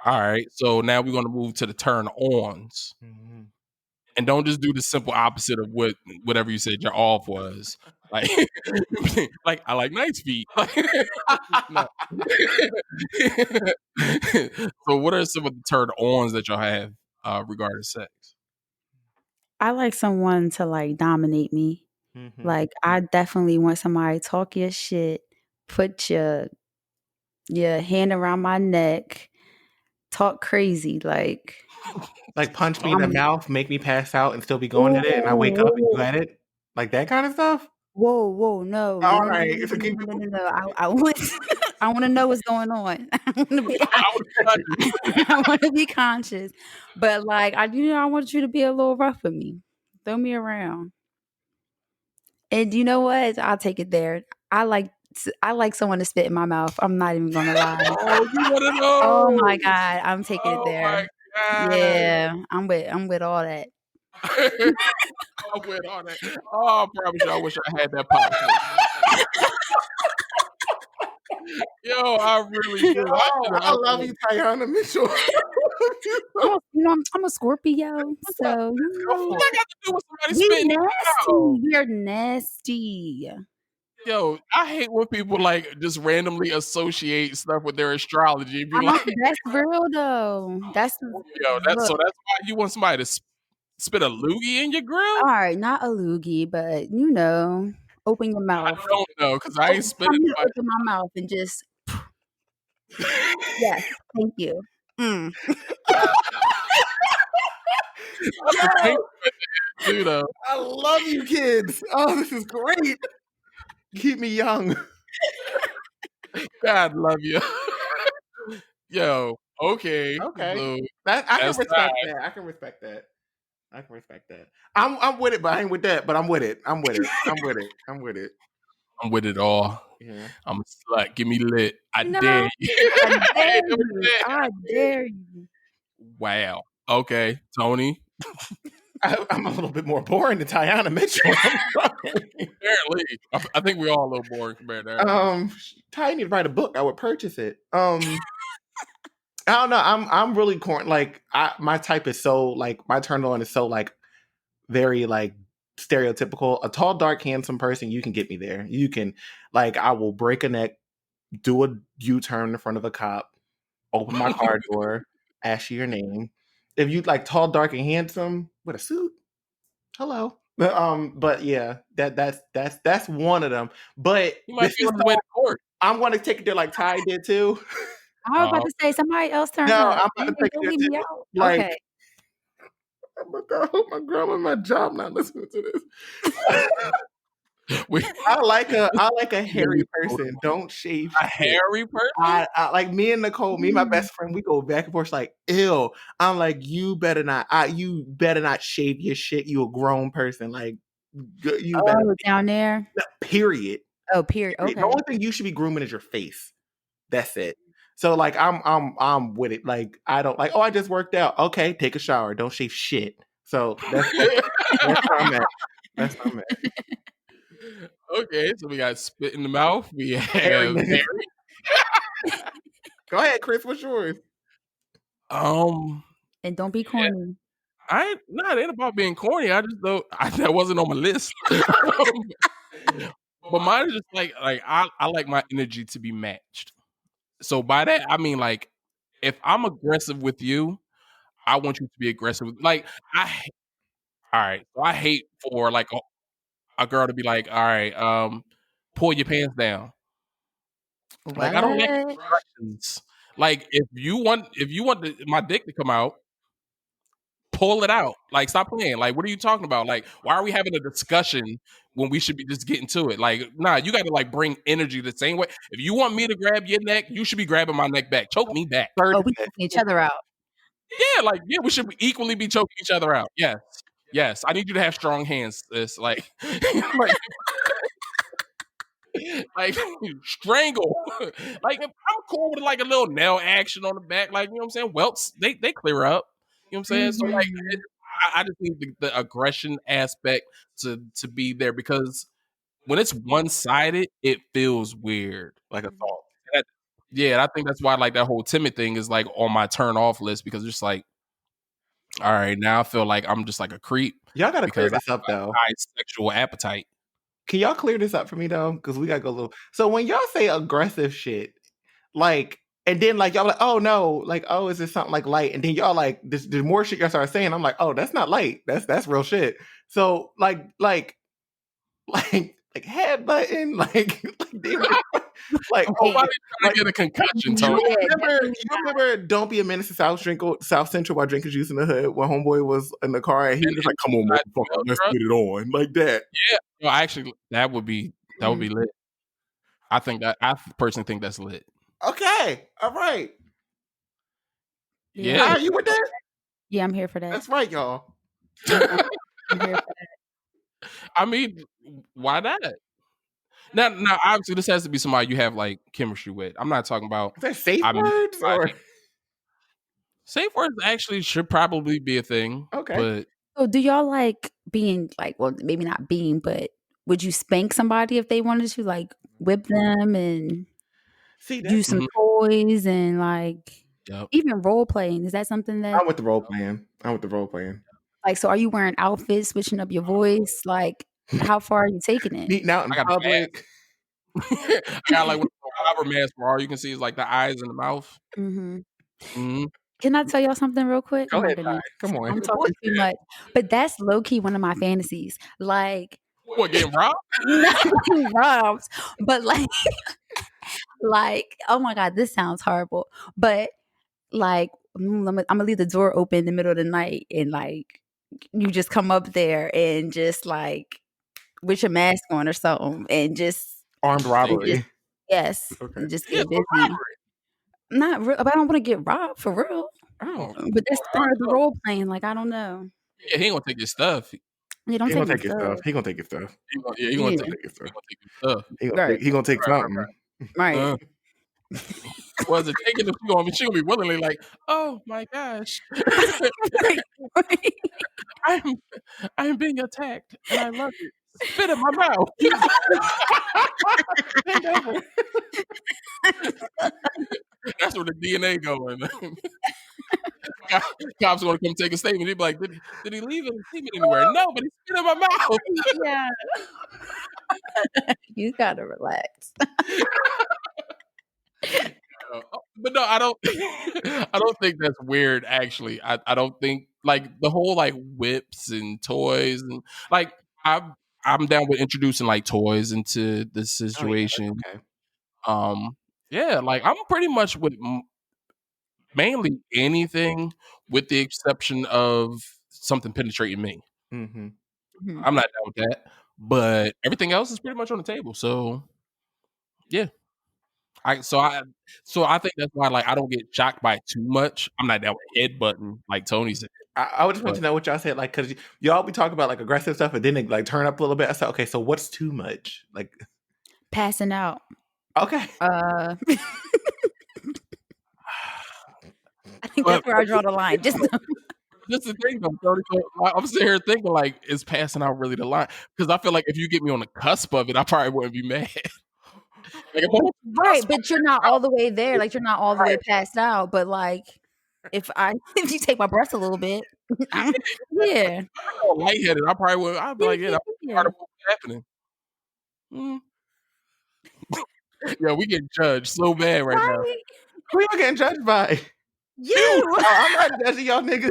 All right, so now we're gonna move to the turn ons. Mm-hmm. And don't just do the simple opposite of whatever you said your off was. Like, like I like nice feet. No. So, what are some of the turn ons that y'all have regarding sex? I like someone to like dominate me. Mm-hmm. Like I definitely want somebody to talk your shit, put your hand around my neck, talk crazy, like punch me in the mouth, make me pass out, and still be going at it, and I wake up and you at it, like that kind of stuff. whoa, no. All no, right, no, so keep no, no, no. I want I want to know what's going on. I want to be conscious, but like I want you to be a little rough with me, throw me around, and you know what? I'll take it there. I like someone to spit in my mouth. I'm not even gonna lie. Oh, you want to know? Oh my god, I'm taking it there. My God. Yeah, I'm with all that. I'm with all that. Oh, I promise you, I wish I had that podcast. Yo, I really do. I love you, Tiana Mitchell. I'm a Scorpio, so What I got to do with somebody we spitting in your mouth? nasty. We're nasty. Yo, I hate when people like just randomly associate stuff with their astrology. Be like, That's real though. That's yo, that's look. why you want somebody to spit a loogie in your grill. All right, not a loogie, but open your I mouth. don't know because I ain't spitting. I'm gonna open my mouth and just yes, thank you. Mm. Yo, You know, I love you kids. Oh, this is great. Keep me young. God love you. Yo, okay. Okay. So I can that's respect that. I can respect that. I can respect that. I'm with it, but I ain't with that. But I'm with it. I'm with it. I'm with it. I'm with it. I'm with it all. Yeah. I'm a slut. Give me lit. I No, dare you. I dare you. I dare you. Wow. Okay, Tony. I'm a little bit more boring than Tiana Mitchell. I'm sorry. Apparently, I think we're all a little boring compared to her. Ty need to write a book. I would purchase it. I don't know. I'm really corn. Like my type is so like my turn on is so like very like stereotypical. A tall, dark, handsome person. You can get me there. You can like I will break a neck, do a U-turn in front of a cop, open my car door, ask you your name. If you like tall, dark, and handsome with a suit, hello. But yeah, that's one of them. But You might be on his way to court. I'm going to take it there like Ty did too. I was about to say somebody else turn No, up. I'm about to take Don't it leave there me too. out. Like, Okay. I hope my grandma, my job, not listening to this. We, I like a hairy person. Don't shave. a hairy person? I like me and Nicole, me and my best friend, we go back and forth like, ew. I'm like, you better not shave your shit. You a grown person. Like you better Down there. period. Oh, period. The Okay. only thing you should be grooming is your face. That's it. So like I'm with it. Like I don't like, oh, I just worked out. Okay, take a shower. Don't shave shit. So that's where I'm at. That's where I'm at. Okay, so we got spit in the mouth. We have Hairy. hairy. Go ahead, Chris. What's yours? And don't be corny. It ain't about being corny. I just don't. That wasn't on my list. But mine is just like I like my energy to be matched. So by that I mean like if I'm aggressive with you, I want you to be aggressive. Like all right. So I hate for like a girl to be like, all right, pull your pants down. Like I don't like What? instructions. Like if you want my dick to come out, pull it out. Like stop playing. Like what are you talking about? Like why are we having a discussion when we should be just getting to it? Like nah, you got to like bring energy the same way. If you want me to grab your neck, you should be grabbing my neck back. Choke me back. Oh, we choking each other out. Yeah, we should equally be choking each other out. Yes. I need you to have strong hands. Sis. Like, like strangle. Like if I'm cool with like a little nail action on the back. Like you know what I'm saying. Welts they clear up. You know what I'm saying. So like, I just need the aggression aspect to be there because when it's one sided, it feels weird. Like assault. Yeah, and I think that's why like that whole timid thing is like on my turn off list because it's just like, all right, now I feel like I'm just like a creep. Y'all gotta clear because this up though. high sexual appetite. Can y'all clear this up for me though? Because we gotta go a little. So when y'all say aggressive shit, like, and then like y'all like, oh no, like, oh, is this something like light? And then y'all like, the more shit y'all start saying, I'm like, oh, that's not light. That's real shit. So like head button, like Nobody's trying to get a concussion, Tony. You remember Don't Be a Menace to South Central while drinking juice in the hood when homeboy was in the car and he was just like, come on, motherfucker, let's get it on. Like that. Yeah. No, actually that would be lit. I personally think that's lit. Okay. All right. Yeah. Are you with that? Yeah, I'm here for that. That's right, y'all. I'm here for that. I mean, why not? Now, obviously, this has to be somebody you have like chemistry with. I'm not talking about. Is that safe words or safe words? Actually, should probably be a thing. Okay. But so, do y'all like being like? Well, maybe not being, but would you spank somebody if they wanted to, like whip them and do some toys and like even role playing? Is that something that I'm with the role playing? Like, so are you wearing outfits, switching up your voice? Like, how far are you taking it? Meeting out in public. I got like one of those robber masks where all you can see is like the eyes and the mouth. Hmm. Mm-hmm. Can I tell y'all something real quick? Oh Go my ahead, Ty. goodness. Come on. I'm Of course talking too you much. But that's low key one of my fantasies. Like, can. What, getting robbed? not being robbed, but like, oh my God, this sounds horrible. But like, I'm gonna leave the door open in the middle of the night and like you just come up there and just like with your mask on or something and just Armed See? robbery. yes, Okay. and just Yeah, get it's a busy. robbery. Not real, but I don't want to get robbed for real. Oh. But that's part of the role playing. Like, I don't know. Yeah, he ain't gonna take your stuff. They don't He take gonna my take your stuff. stuff. He gonna take your stuff. He gonna Yeah, take Take your he stuff. gonna take your stuff. right, He gonna take Right, something. right. Uh, was it taking if she gonna be willingly like, oh my gosh, Right, right. I'm I'm being attacked and I love it. Spit in my mouth. Bend over. That's where the DNA going. Cops gonna come take a statement. He'd be like, did he leave it anywhere? No, but he spit in my mouth. Yeah. You gotta relax. But no, I don't. I don't think that's weird. Actually, I don't think like the whole like whips and toys and like I'm down with introducing like toys into this Oh yeah, situation. okay. Yeah, like I'm pretty much with mainly anything, with the exception of something penetrating me. Mm-hmm. Mhm. I'm not down with that, but everything else is pretty much on the table. So yeah. I so I so I think that's why like I don't get shocked by it too much. I'm not down with headbutting like Tony said. I would just want But to know what y'all said, like, because y'all be talking about like aggressive stuff, and then it like turn up a little bit. I said, okay, so what's too much? Like, Passing out. okay, I think but that's where I draw the line. Just that's the thing though, Tony. So I'm sitting here thinking like, is passing out really the line? Because I feel like if you get me on the cusp of it, I probably wouldn't be mad. Like if I'm on the right, cusp, but you're not all the way there. Like you're not all the way right? passed out. But like if you take my breath a little bit, yeah. I'm all lightheaded. I probably would. I'd be Yeah, like, yeah, yeah, that's yeah. part of what's happening. Mm. Yeah, we get judged so bad right now. Right? who y'all getting judged by? You. Oh, I'm not judging y'all niggas.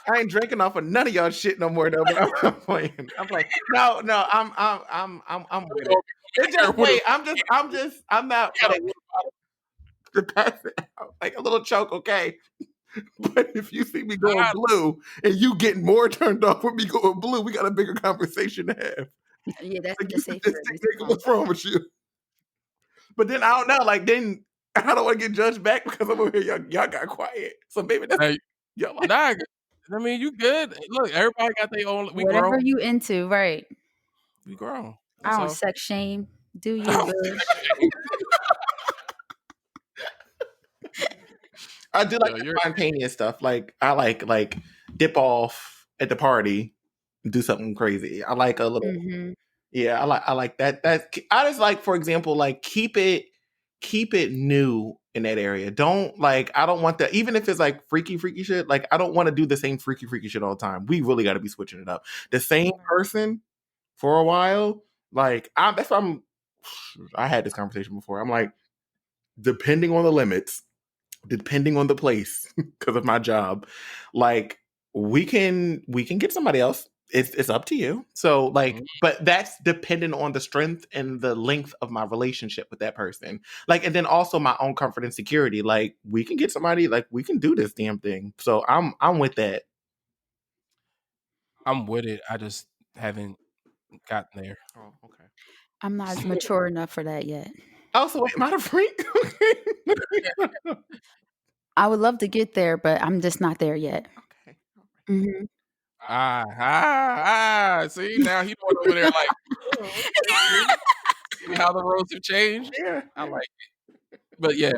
I ain't drinking off of none of y'all shit no more though. But I'm playing. I'm like, no, I'm with it. It's just wait. I'm not like to pass it out like a little choke, okay. But if you see me going blue and you getting more turned off with me going blue, we got a bigger conversation to have. Yeah, that's Like the you safe just word. nigga, what's wrong with you? But then I don't know. Like then I don't want to get judged back because I'm over here. Y'all got quiet. So maybe that's Hey, y'all like. nah, I mean, you good. Look, everybody got their own. We Whatever grown. you into, right? We grown. I That's don't all. sex shame. Do you, boo? I do like Yo, the you're spontaneous stuff. Like I like dip off at the party, and do something crazy. I like a little. Mm-hmm. Yeah, I like that. That I just like, for example, like keep it new in that area. Don't like I don't want that. Even if it's like freaky shit. Like I don't want to do the same freaky shit all the time. We really got to be switching it up. The same person for a while. Like that's why I had this conversation before. I'm like, depending on the limits, depending on the place, because of my job, like we can get somebody else. It's up to you. So like, but that's dependent on the strength and the length of my relationship with that person. Like, and then also my own comfort and security. Like, we can get somebody. Like, we can do this damn thing. So I'm with that. I'm with it. I just haven't gotten there. Oh, okay. I'm not as mature enough for that yet. Also, am I the freak? I would love to get there, but I'm just not there yet. Okay. Mm-hmm. See, now he going over there like, oh, okay. See how the roads have changed. Yeah. I like it, but yeah,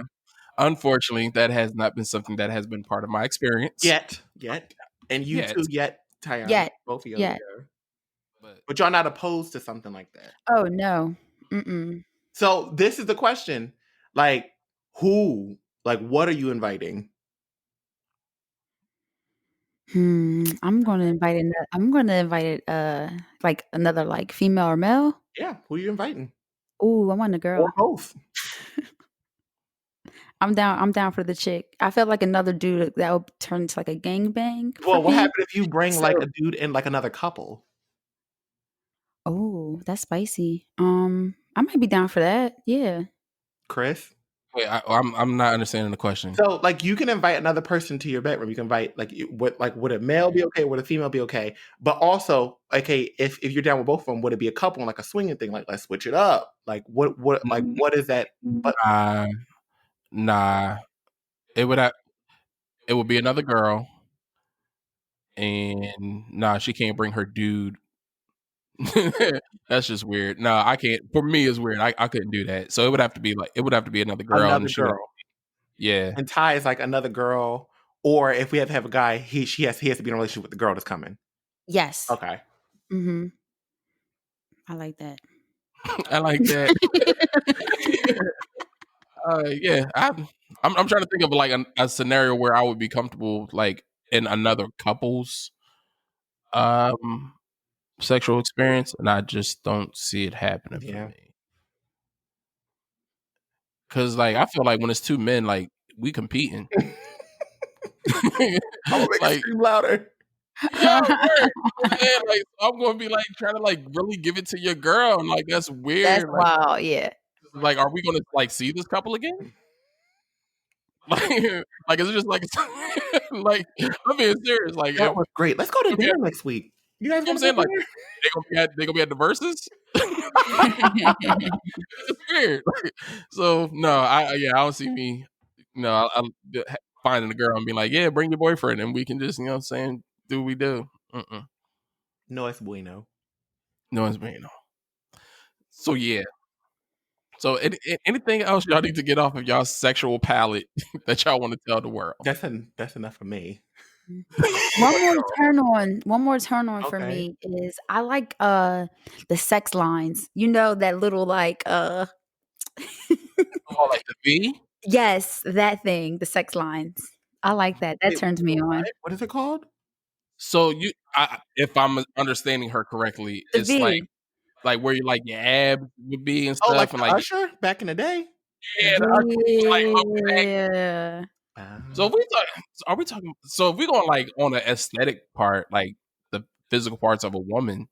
unfortunately, that has not been something that has been part of my experience Yet. And you yet. too, Tiana. Yet. Both of y'all. Yet. Yeah. But y'all not opposed to something like that. Oh no. Mm-mm. So this is the question. Like, who? Like, what are you inviting? I'm gonna invite like another like female or male. Yeah, who are you inviting? Ooh, I want a girl. or both. I'm down. I'm down for the chick. I feel like another dude that would turn into like a gangbang for Well, what me. happens if you bring like So, a dude and like another couple? oh, that's spicy. I might be down for that. Yeah. Chris? Wait, I'm not understanding the question. So, like, you can invite another person to your bedroom. You can invite, would a male be okay? Would a female be okay? But also, okay, if you're down with both of them, would it be a couple and like a swinging thing? Like, let's switch it up. Like, what is that? But Nah, nah. It would have. It would be another girl, and nah, she can't bring her dude. That's just weird. No, I can't. For me, it's weird. I couldn't do that. So it would have to be another girl, another and she would. girl. Yeah. And Ty is like another girl. Or if we have to have a guy, he has to be in a relationship with the girl that's coming. Yes. Okay. Mm-hmm. I like that. I like that. Yeah, I'm trying to think of like a scenario where I would be comfortable like in another couple's sexual experience, and I just don't see it happening for Yeah. me. Cause like I feel like when it's two men, like we competing. I'm gonna make it Like scream louder. yeah, right. Man, like I'm gonna be like trying to like really give it to your girl, and like that's weird. That's Like, wild. Yeah. like, are we gonna like see this couple again? Like is it just like like I'm being serious? Like That was great. Let's go to if dinner next week. You guys you know want what I'm to go saying? to Like dinner? they gonna be at the Verzuz. It's weird. So no, I don't see me. No, finding a girl and being like, yeah, bring your boyfriend, and we can just you know what I'm saying do what we do. No, es bueno. No one's being no. So yeah. So anything else y'all need to get off of y'all sexual palette that y'all want to tell the world? That's enough for me. One more turn on for Okay. me is I like the sex lines. You know that little like Oh, like the V. yes, that thing, the sex lines. I like that. That Wait, turns me on. what is it called? So if I'm understanding her correctly, The it's V. like where you like your abs would be and Oh, like stuff, and the like Usher back in the day? yeah, the Usher would be, like up back. Yeah. So if we talk, are we talking? So if we going like on the aesthetic part, like the physical parts of a woman,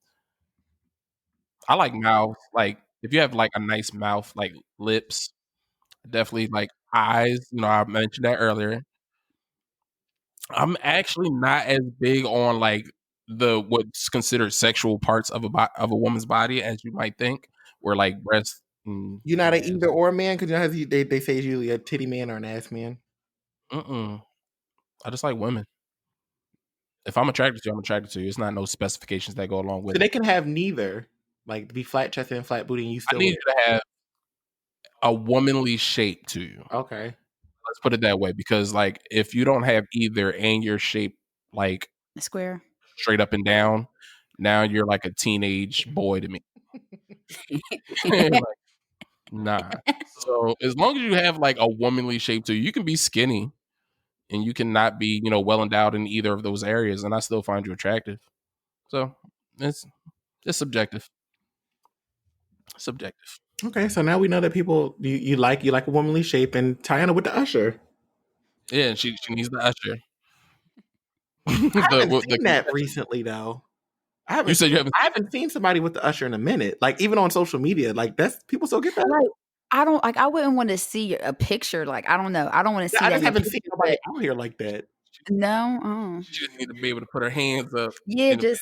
I like mouth. Like if you have like a nice mouth, like lips, definitely like eyes. You know, I mentioned that earlier. I'm actually not as big on like what's considered sexual parts of of a woman's body as you might think, where like breasts. You're not an Yeah, either or man? Because you know how they say it's usually a titty man or an ass man. I just like women. If I'm attracted to you, I'm attracted to you. It's not no specifications that go along with So they it. can have neither. Like be flat chested and flat booty and you I still need you to have a womanly shape to you. Okay. Let's put it that way, because like if you don't have either and your shape like Square. straight up and down, now you're like a teenage boy to me. Like, nah. So as long as you have like a womanly shape to you, you can be skinny and you can not be, you know, well endowed in either of those areas, and I still find you attractive. So it's subjective. Subjective. Okay, so now we know that people you like a womanly shape and Tiana with the Usher. Yeah, and she needs the Usher. I haven't seen that recently though. You said you haven't. I haven't seen somebody with the Usher in a minute. Like even on social media, like that's people still get that. Like I don't like. I wouldn't want to see a picture. Like I don't know. I don't want to see. I that just in a haven't seen picture, nobody but out here like that. no. Oh. She just need to be able to put her hands up Yeah. Just.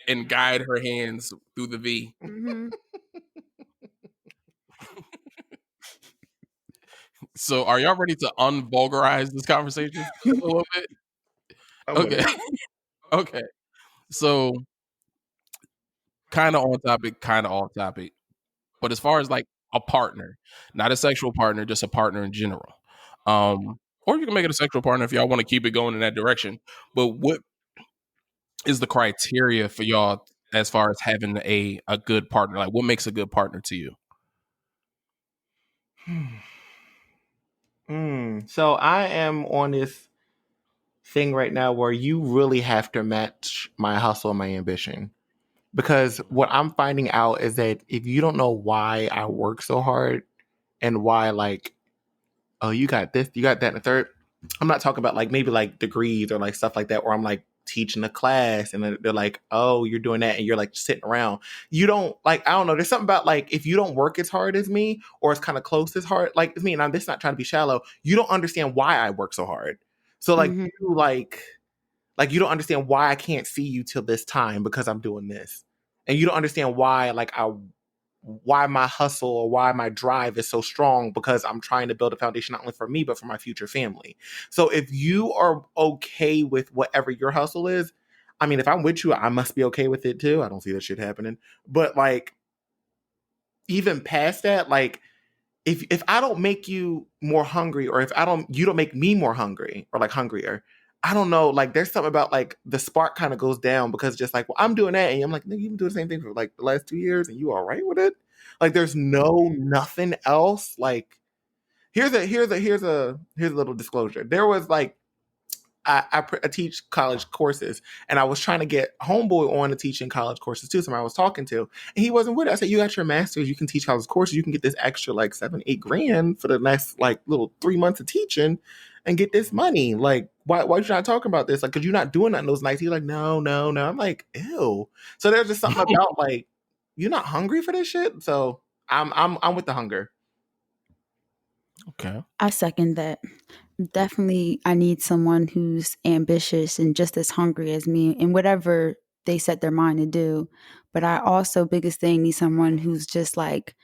and guide her hands through the V. Mm-hmm. So, are y'all ready to unvulgarize this conversation a little bit? Okay. Okay. So, kind of on topic, kind of off topic. But as far as like a partner, not a sexual partner, just a partner in general. Or you can make it a sexual partner if y'all want to keep it going in that direction. But what is the criteria for y'all as far as having a good partner? Like what makes a good partner to you? So I am on this thing right now where you really have to match my hustle and my ambition. Because what I'm finding out is that if you don't know why I work so hard and why, like, oh, you got this, you got that, and the third. I'm not talking about like maybe like degrees or like stuff like that, where I'm like teaching a class and they're like, oh, you're doing that, and you're like sitting around. You don't like, I don't know. There's something about like if you don't work as hard as me or as kind of close as hard like me, and I'm just not trying to be shallow. You don't understand why I work so hard. So like Mhm. you like you don't understand why I can't see you till this time because I'm doing this, and you don't understand why why my hustle or why my drive is so strong because I'm trying to build a foundation not only for me but for my future family. So if you are okay with whatever your hustle is, I mean, if I'm with you, I must be okay with it too. I don't see that shit happening. But like even past that, like if I don't make you more hungry, or if you don't make me more hungry or like hungrier, I don't know. Like there's something about like the spark kind of goes down because just like, well, I'm doing that, and I'm like, nigga, you've been doing the same thing for like the last 2 years, and you all right with it? Like there's nothing else. Like here's a little disclosure. There was like I teach college courses, and I was trying to get homeboy on to teaching college courses too. Somebody I was talking to, and he wasn't with it. I said, "You got your master's, you can teach college courses. You can get this extra like 7-8 grand for the next like little 3 months of teaching, and get this money. Like, why you not talking about this? Like, because you're not doing nothing those nights." He's like, "No, no, no." I'm like, "Ew." So there's just something about like you're not hungry for this shit. So I'm with the hunger. Okay. I second that. Definitely, I need someone who's ambitious and just as hungry as me in whatever they set their mind to do. But I also, biggest thing, need someone who's just like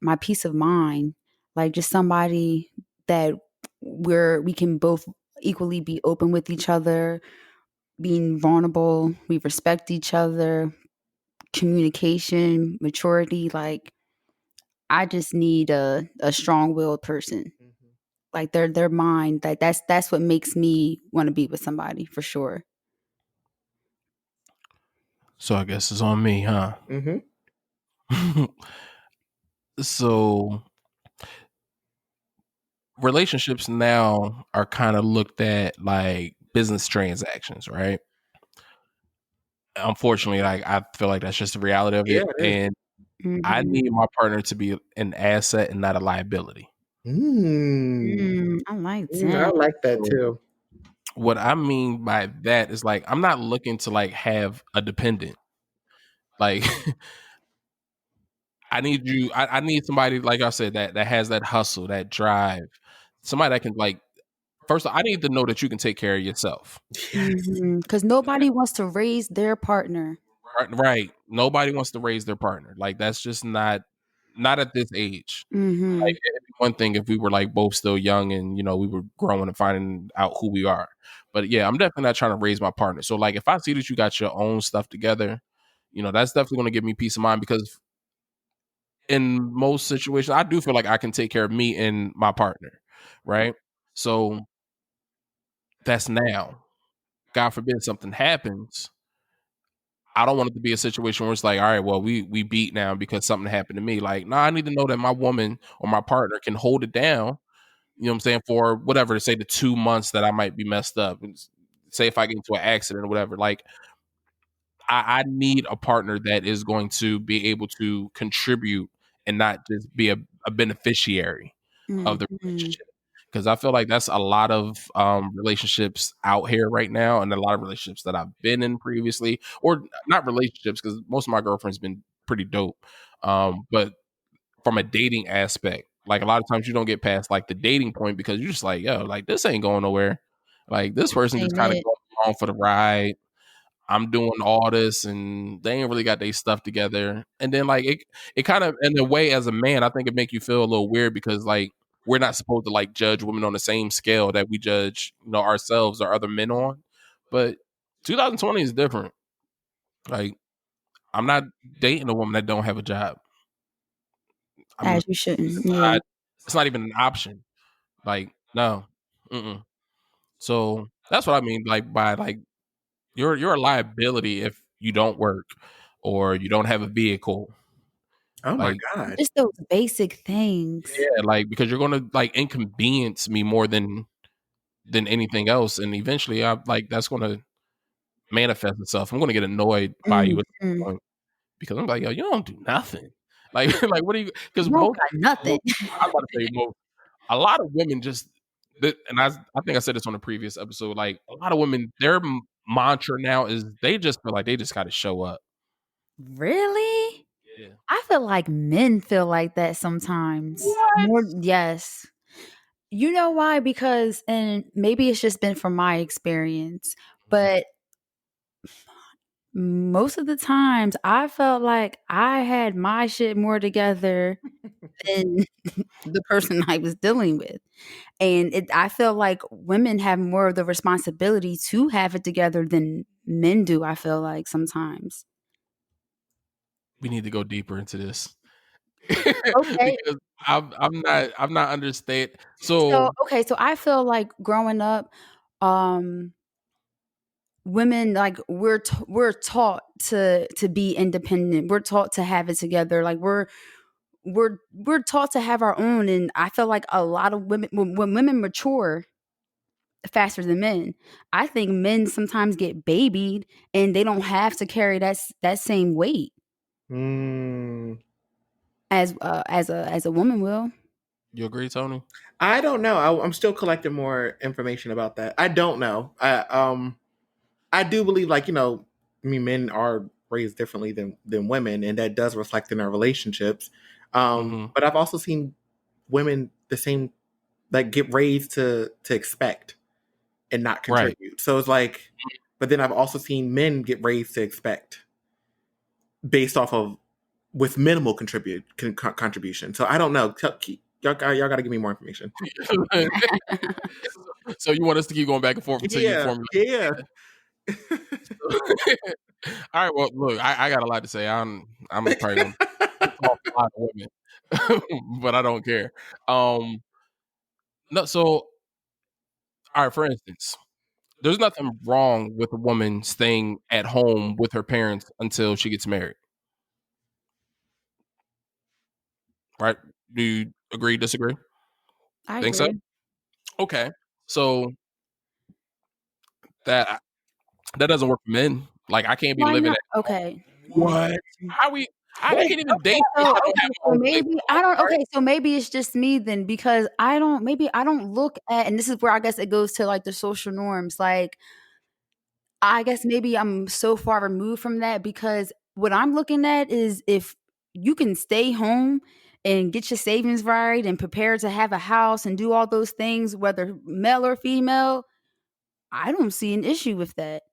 my peace of mind, like just somebody that we can both equally be open with each other, being vulnerable, we respect each other, communication, maturity. Like I just need a strong-willed person. Like their mind, like that's what makes me want to be with somebody for sure. So I guess it's on me, huh? Mm-hmm. So relationships now are kind of looked at like business transactions, right? Unfortunately, like I feel like that's just the reality of Yeah, it. it is. And I Mhm. need my partner to be an asset and not a liability. I like I that. like that So too. what I mean by that is like I'm not looking to like have a dependent. Like I need you. I need somebody like I said that has that hustle, that drive. Somebody that can like. First, I need to know that you can take care of yourself. Yes. Because nobody wants to raise their partner. Right. Nobody wants to raise their partner. Like that's just not at this age. Hmm. Like it'd be one thing if we were like both still young and we were growing and finding out who we are. But yeah, I'm definitely not trying to raise my partner. So like if I see that you got your own stuff together, that's definitely gonna give me peace of mind because in most situations I do feel like I can take care of me and my partner. Right. So that's now. God forbid something happens. I don't want it to be a situation where it's like, all right, well, we beat now because something happened to me. Like, no, I need to know that my woman or my partner can hold it down. You know what I'm saying? For whatever, say the 2 months that I might be messed up. And say if I get into an accident or whatever. Like, I need a partner that is going to be able to contribute and not just be a beneficiary of the Hmm. relationship. Because I feel like that's a lot of relationships out here right now, and a lot of relationships that I've been in previously, or not relationships, because most of my girlfriends been pretty dope. But from a dating aspect, like a lot of times you don't get past like the dating point because you're just like, yo, like this ain't going nowhere. Like this person just Ain't kind of it? going along for the ride. I'm doing all this and they ain't really got their stuff together. And then like it kind of in a way as a man, I think it make you feel a little weird because like we're not supposed to like judge women on the same scale that we judge, ourselves or other men on. But 2020 is different. Like I'm not dating a woman that don't have a job. I'm As you it's shouldn't. Yeah. not it's not even an option. Like no. Mm-mm. So that's what I mean like by like you're a liability if you don't work or you don't have a vehicle. Oh my Like, God. Just those basic things. yeah, like because you're gonna like inconvenience me more than anything else, and eventually, I like that's gonna manifest itself. I'm gonna get annoyed by you at some Mhm. point. because I'm like, yo, you don't do nothing. Like, like what do you? Because You don't most, got nothing. I'm about to say most, a lot of women just, and I think I said this on a previous episode. Like a lot of women, their mantra now is they just feel like they just got to show up. Really? Yeah. I feel like men feel like that sometimes. What? More, yes. You know why? Because, and maybe it's just been from my experience, but most of the times I felt like I had my shit more together than the person I was dealing with. And I feel like women have more of the responsibility to have it together than men do, I feel like sometimes. We need to go deeper into this Okay. because I'm not understand. So, So okay, so I feel like growing up, um, women like we're taught to be independent. We're taught to have it together. Like we're taught to have our own, and I feel like a lot of women when women mature faster than men, I think men sometimes get babied and they don't have to carry that same weight Mm, as a woman will. you agree, Tony? I don't know. I'm still collecting more information about that. I don't know. I do believe, like, I mean, men are raised differently than women, and that does reflect in our relationships. Hmm. But I've also seen women the same, like, get raised to expect and not Right. contribute. So it's like, but then I've also seen men get raised to expect based off of with minimal contribution. So I don't know. Y'all got to give me more information. So you want us to keep going back and forth until you Yeah, formulate? yeah. All right. Well, look, I got a lot to say. I'm probably gonna piss off a lot of women, but I don't care. No. So, all right. For instance, there's nothing wrong with a woman staying at home with her parents until she gets married, right? Do you agree? Disagree? I Think so? agree. Okay. So that that doesn't work for men. Like I can't be Why living not? at Okay. what? How we? I can't even date you if So I don't okay, have my so own place. maybe I don't okay, so maybe it's just me then because I don't look at, and this is where I guess it goes to like the social norms. Like I guess maybe I'm so far removed from that because what I'm looking at is if you can stay home and get your savings right and prepare to have a house and do all those things, whether male or female, I don't see an issue with that.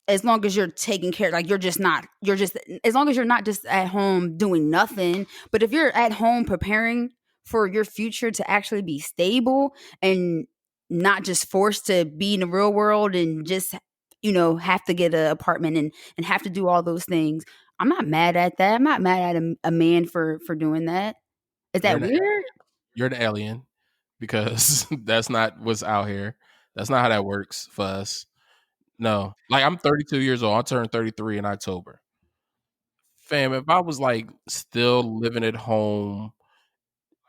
As long as you're taking care, like you're just as long as you're not just at home doing nothing. But if you're at home preparing for your future to actually be stable and not just forced to be in the real world and just have to get an apartment and have to do all those things, I'm not mad at that. I'm not mad at a man for doing that. Is You're that an weird? you're an alien because that's not what's out here. That's not how that works for us. No, like I'm 32 years old. I turned 33 in October. Fam, if I was like still living at home,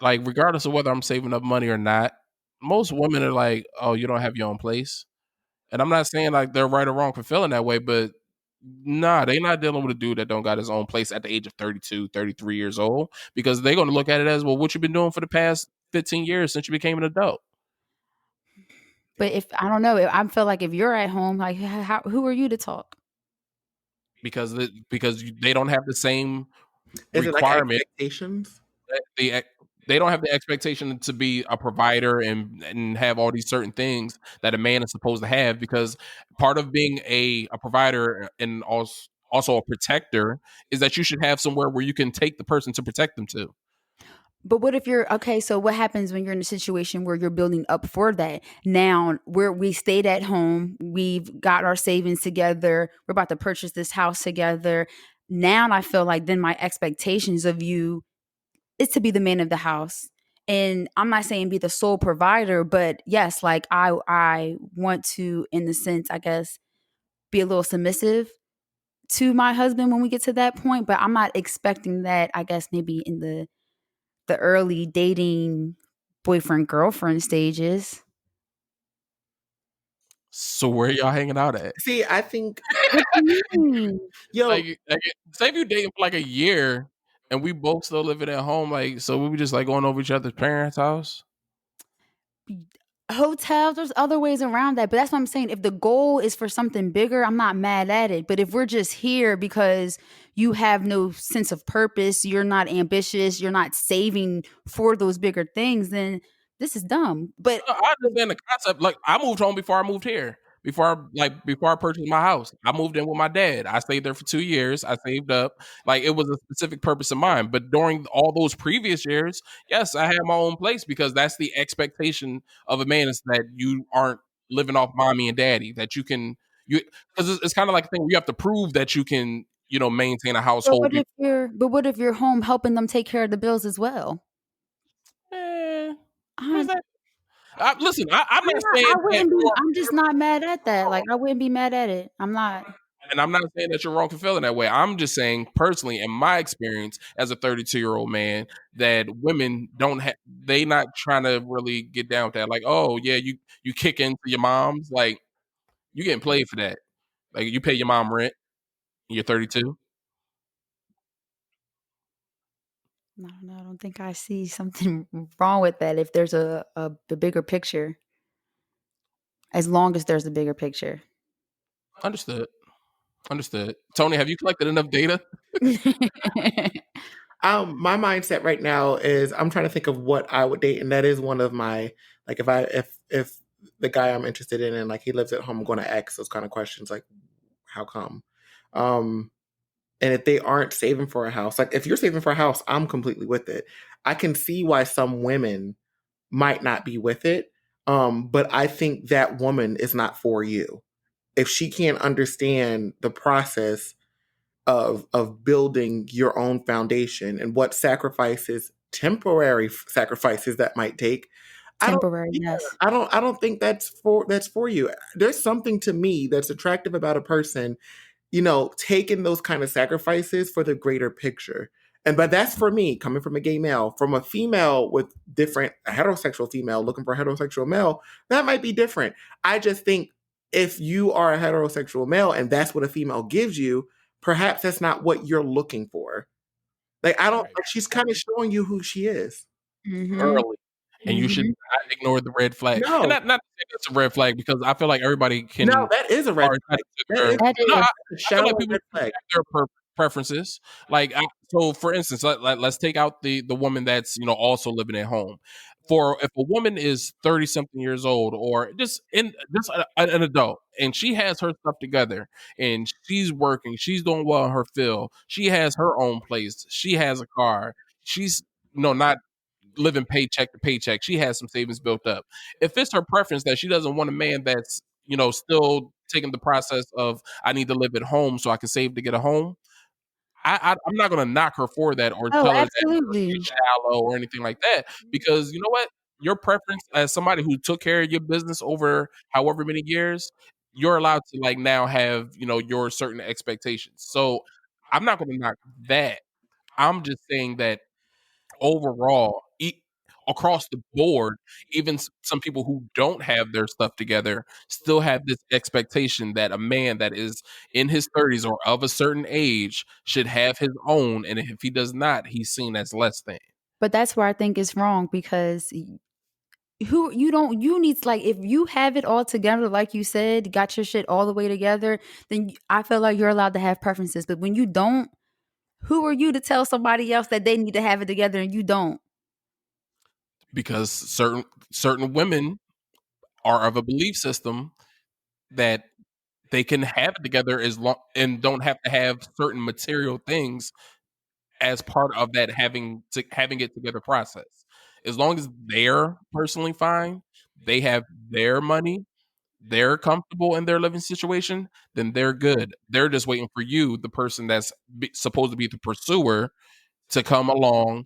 like regardless of whether I'm saving up money or not, most women are like, "Oh, you don't have your own place." And I'm not saying like they're right or wrong for feeling that way, but nah, they not dealing with a dude that don't got his own place at the age of 32, 33 years old because they're going to look at it as, well, what you been doing for the past 15 years since you became an adult? But if I don't know, I feel like if you're at home, like who are you to talk? Because they don't have the same Is it like requirement. expectations? They they don't have the expectation to be a provider and have all these certain things that a man is supposed to have because part of being a provider and also a protector is that you should have somewhere where you can take the person to protect them to. But what if you're okay? So what happens when you're in a situation where you're building up for that? Now we stayed at home, we've got our savings together, we're about to purchase this house together. Now I feel like then my expectations of you is to be the man of the house. And I'm not saying be the sole provider, but yes, like I want to, in the sense, I guess, be a little submissive to my husband when we get to that point. But I'm not expecting that, I guess, maybe in the early dating boyfriend girlfriend stages. So where y'all hanging out at? See, I think, What do you mean? yo, Like say if you dating for like a year and we both still living at home, like so we just like going over each other's parents' house. Hotels, there's other ways around that, but that's what I'm saying. If the goal is for something bigger, I'm not mad at it. But if we're just here because you have no sense of purpose, you're not ambitious, you're not saving for those bigger things, then this is dumb. But I understand the concept. Like I moved home before I moved here. Before I purchased my house, I moved in with my dad. I stayed there for 2 years. I saved up. Like it was a specific purpose in mind. But during all those previous years, yes, I had my own place because that's the expectation of a man is that you aren't living off mommy and daddy. That you because it's kind of like a thing where you have to prove that you can maintain a household. what if you're home helping them take care of the bills as well? What is I'm, that? Listen, I'm not saying I that wouldn't be. you are I'm just not mad at that. Like I wouldn't be mad at it. I'm not. and I'm not saying that you're wrong for feeling that way. I'm just saying personally, in my experience as a 32-year-old man, that women don't have they not trying to really get down with that. Like, oh yeah, you kick into your mom's, like you getting played for that. Like you pay your mom rent, and you're 32. No, I don't think I see something wrong with that. If there's a bigger picture, as long as there's a bigger picture. Understood. Tony, have you collected enough data? my mindset right now is I'm trying to think of what I would date, and that is one of my, like, if the guy I'm interested in and like he lives at home, I'm going to ask those kind of questions like, how come? And if they aren't saving for a house, like if you're saving for a house, I'm completely with it. I can see why some women might not be with it. But I think that woman is not for you. If she can't understand the process of building your own foundation and what temporary sacrifices that might take, Temporary, yes. I don't think that's for you. There's something to me that's attractive about a person, taking those kind of sacrifices for the greater picture. But that's for me, coming from a gay male. From a female with a heterosexual female looking for a heterosexual male, that might be different. I just think if you are a heterosexual male and that's what a female gives you, perhaps that's not what you're looking for. Like, I don't, like, she's kind of showing you who she is. Early. And you should not ignore the red flag. No. And not to say that's a red flag because I feel like everybody can. No, that is a red flag. That is I a feel like people red flag. have their preferences. Like, so for instance, let's take out the woman that's also living at home. If a woman is 30 something years old or just an adult and she has her stuff together and she's working, she's doing well in her field, she has her own place, she has a car, she's not living paycheck to paycheck. She has some savings built up. If it's her preference that she doesn't want a man that's, still taking the process of I need to live at home so I can save to get a home, I'm not going to knock her for that or tell her absolutely. that she's shallow or anything like that because you know what? Your preference as somebody who took care of your business over however many years, you're allowed to like now have, your certain expectations. So I'm not going to knock that. I'm just saying that overall, across the board, even some people who don't have their stuff together still have this expectation that a man that is in his 30s or of a certain age should have his own, and if he does not, he's seen as less than. But that's where I think it's wrong because you need, like, if you have it all together, like you said, got your shit all the way together, then I feel like you're allowed to have preferences. But when you don't, who are you to tell somebody else that they need to have it together and you don't? Because certain women are of a belief system that they can have it together as long and don't have to have certain material things as part of that having it together process. As long as they're personally fine, they have their money, they're comfortable in their living situation, then they're good. They're just waiting for you, the person that's supposed to be the pursuer, to come along,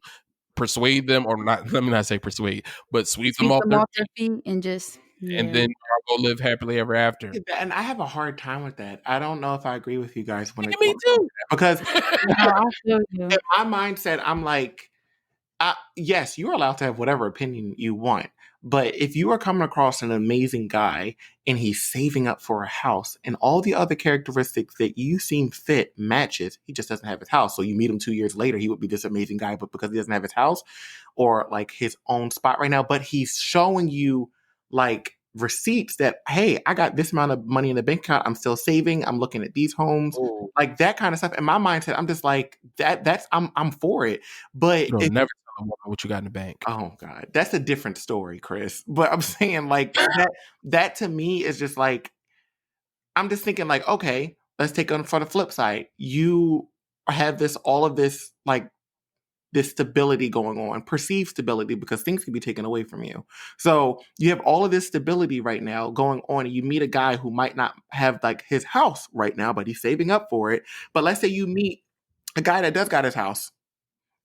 persuade them, or not. Let me not say persuade, but sweep them off their feet and just and then go live happily ever after. And I have a hard time with that. I don't know if I agree with you guys when Me too. Because I feel you. in my mindset, I'm like, yes, you're allowed to have whatever opinion you want, But if you are coming across an amazing guy and he's saving up for a house and all the other characteristics that you seem fit matches, he just doesn't have his house. So you meet him 2 years later, he would be this amazing guy, but because he doesn't have his house or like his own spot right now, but he's showing you like receipts that, hey, I got this amount of money in the bank account. I'm still saving. I'm looking at these homes, like that kind of stuff. In my mindset, I'm just like I'm for it. But You'll never tell a woman what you got in the bank. Oh God, that's a different story, Chris. But I'm saying like that to me is just like, I'm just thinking like, okay, let's take on for the flip side. You have all of this like this stability going on, perceived stability, because things can be taken away from you. So you have all of this stability right now going on, and you meet a guy who might not have like his house right now, but he's saving up for it. But let's say you meet a guy that does got his house,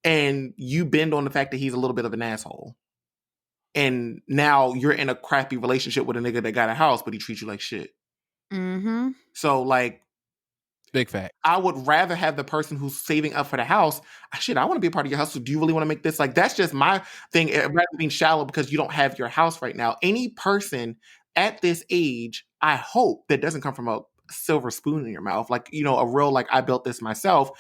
and you bend on the fact that he's a little bit of an asshole. And now you're in a crappy relationship with a nigga that got a house, but he treats you like shit. Mm-hmm. So like, big fact. I would rather have the person who's saving up for the house. Shit, I want to be a part of your house. So do you really want to make this? Like, that's just my thing. Rather than being shallow because you don't have your house right now. Any person at this age, I hope, that doesn't come from a silver spoon in your mouth. Like, a real, like, I built this myself.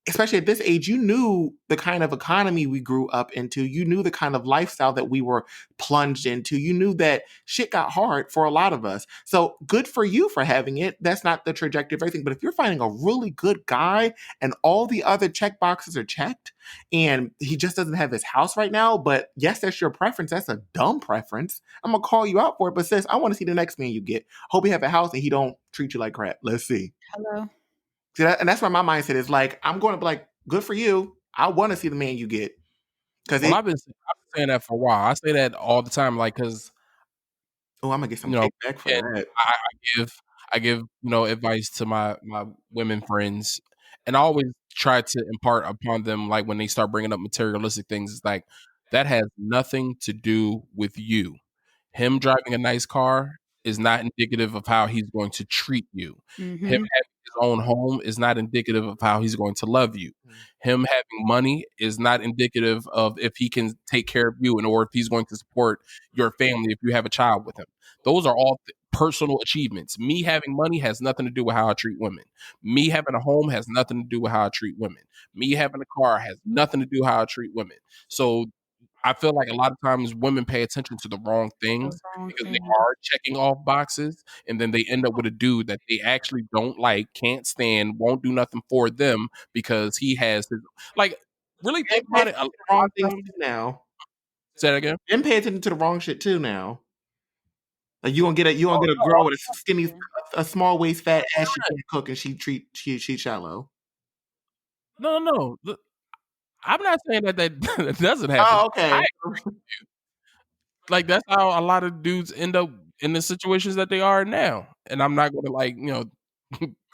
Especially at this age, you knew the kind of economy we grew up into. You knew the kind of lifestyle that we were plunged into. You knew that shit got hard for a lot of us. So good for you for having it. That's not the trajectory of everything. But if you're finding a really good guy and all the other check boxes are checked and he just doesn't have his house right now, but yes, that's your preference. That's a dumb preference. I'm going to call you out for it. But sis, I want to see the next man you get. Hope you have a house and he don't treat you like crap. Let's see. Hello. See that, and that's where my mindset is like, I'm going to be like, good for you. I want to see the man you get. I've been saying that for a while. I say that all the time, like, because I'm gonna get some kickback for that. I give advice to my women friends, and I always try to impart upon them, like when they start bringing up materialistic things, it's like that has nothing to do with you. Him driving a nice car is not indicative of how he's going to treat you. Mm-hmm. Him having his own home is not indicative of how he's going to love you. Him having money is not indicative of if he can take care of you and or if he's going to support your family if you have a child with him. Those are all personal achievements. Me having money has nothing to do with how I treat women. Me having a home has nothing to do with how I treat women. Me having a car has nothing to do with how I treat women. So I feel like a lot of times women pay attention to the wrong things because they are checking off boxes, and then they end up with a dude that they actually don't like, can't stand, won't do nothing for them because he has his, like, really think about it. Wrong things now. Say that again. And pay attention to the wrong shit too now. Like you gonna get a girl with a skinny, a small waist, fat ass she can't cook, and she's shallow. No. I'm not saying that doesn't happen. Oh, okay. Like, that's how a lot of dudes end up in the situations that they are now. And I'm not going to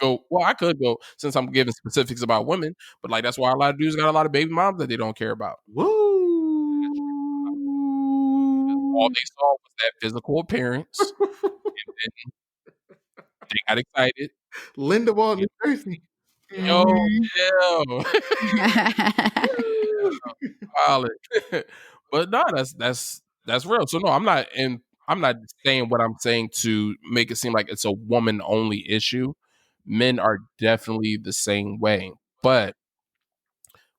go, well, I could go since I'm giving specifics about women, but like, that's why a lot of dudes got a lot of baby moms that they don't care about. Woo! All they saw was that physical appearance. And then they got excited. Linda Walton, Jersey. Yo, but no, that's real. So no, I'm not saying what I'm saying to make it seem like it's a woman only issue. Men are definitely the same way, but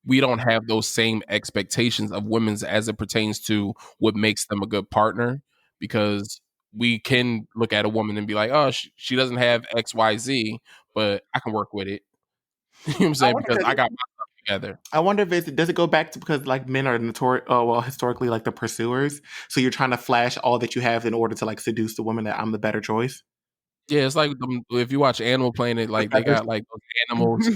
we don't have those same expectations of women's as it pertains to what makes them a good partner, because we can look at a woman and be like, oh, she doesn't have XYZ, but I can work with it. You know what I'm saying? Because I got my stuff together. I wonder if does it go back to because like men are historically like the pursuers, so you're trying to flash all that you have in order to like seduce the woman that I'm the better choice. Yeah, it's like if you watch Animal Planet, like they got like those animals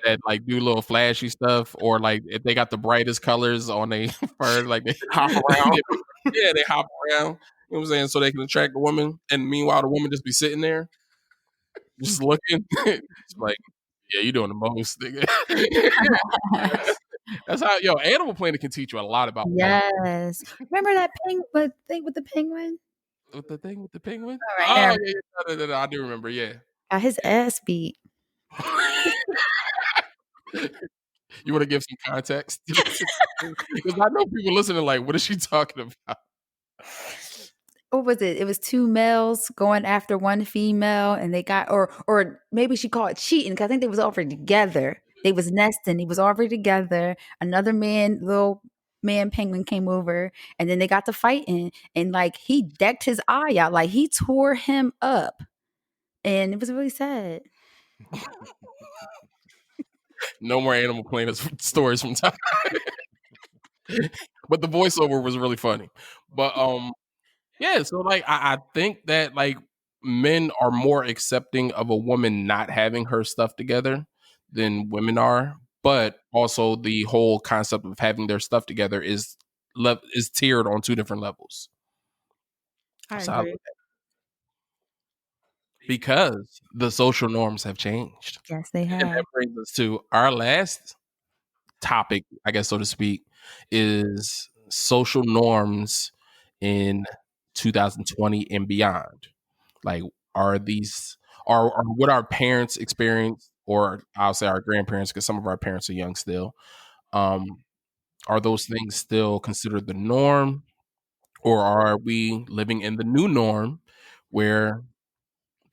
that like do little flashy stuff, or like if they got the brightest colors on their fur, like they hop around. Yeah, they hop around. You know what I'm saying? So they can attract the woman, and meanwhile the woman just be sitting there, just looking. It's like, yeah, you're doing the most, nigga. That's how Animal Planet can teach you a lot about yes. Remember that thing with the penguin? With the thing with the penguin? All right, yeah, I do remember, yeah. Got his ass beat. You want to give some context? Because I know people listening like, what is she talking about? What was it? It was two males going after one female, and they got, or maybe she called it cheating because I think they was already together. They was nesting. He was already together. Another man, little man penguin came over, and then they got to fighting, and like he decked his eye out, like he tore him up, and it was really sad. No more Animal Planet stories from time. But the voiceover was really funny. But yeah, so like I think that like men are more accepting of a woman not having her stuff together than women are. But also the whole concept of having their stuff together is tiered on two different levels. I So agree. because the social norms have changed. Yes, they And have. that brings us to our last topic, I guess, so to speak, is social norms in 2020 and beyond. Like, are these are what our parents experienced, or I'll say our grandparents, because some of our parents are young still. Um, are those things still considered the norm, or are we living in the new norm, where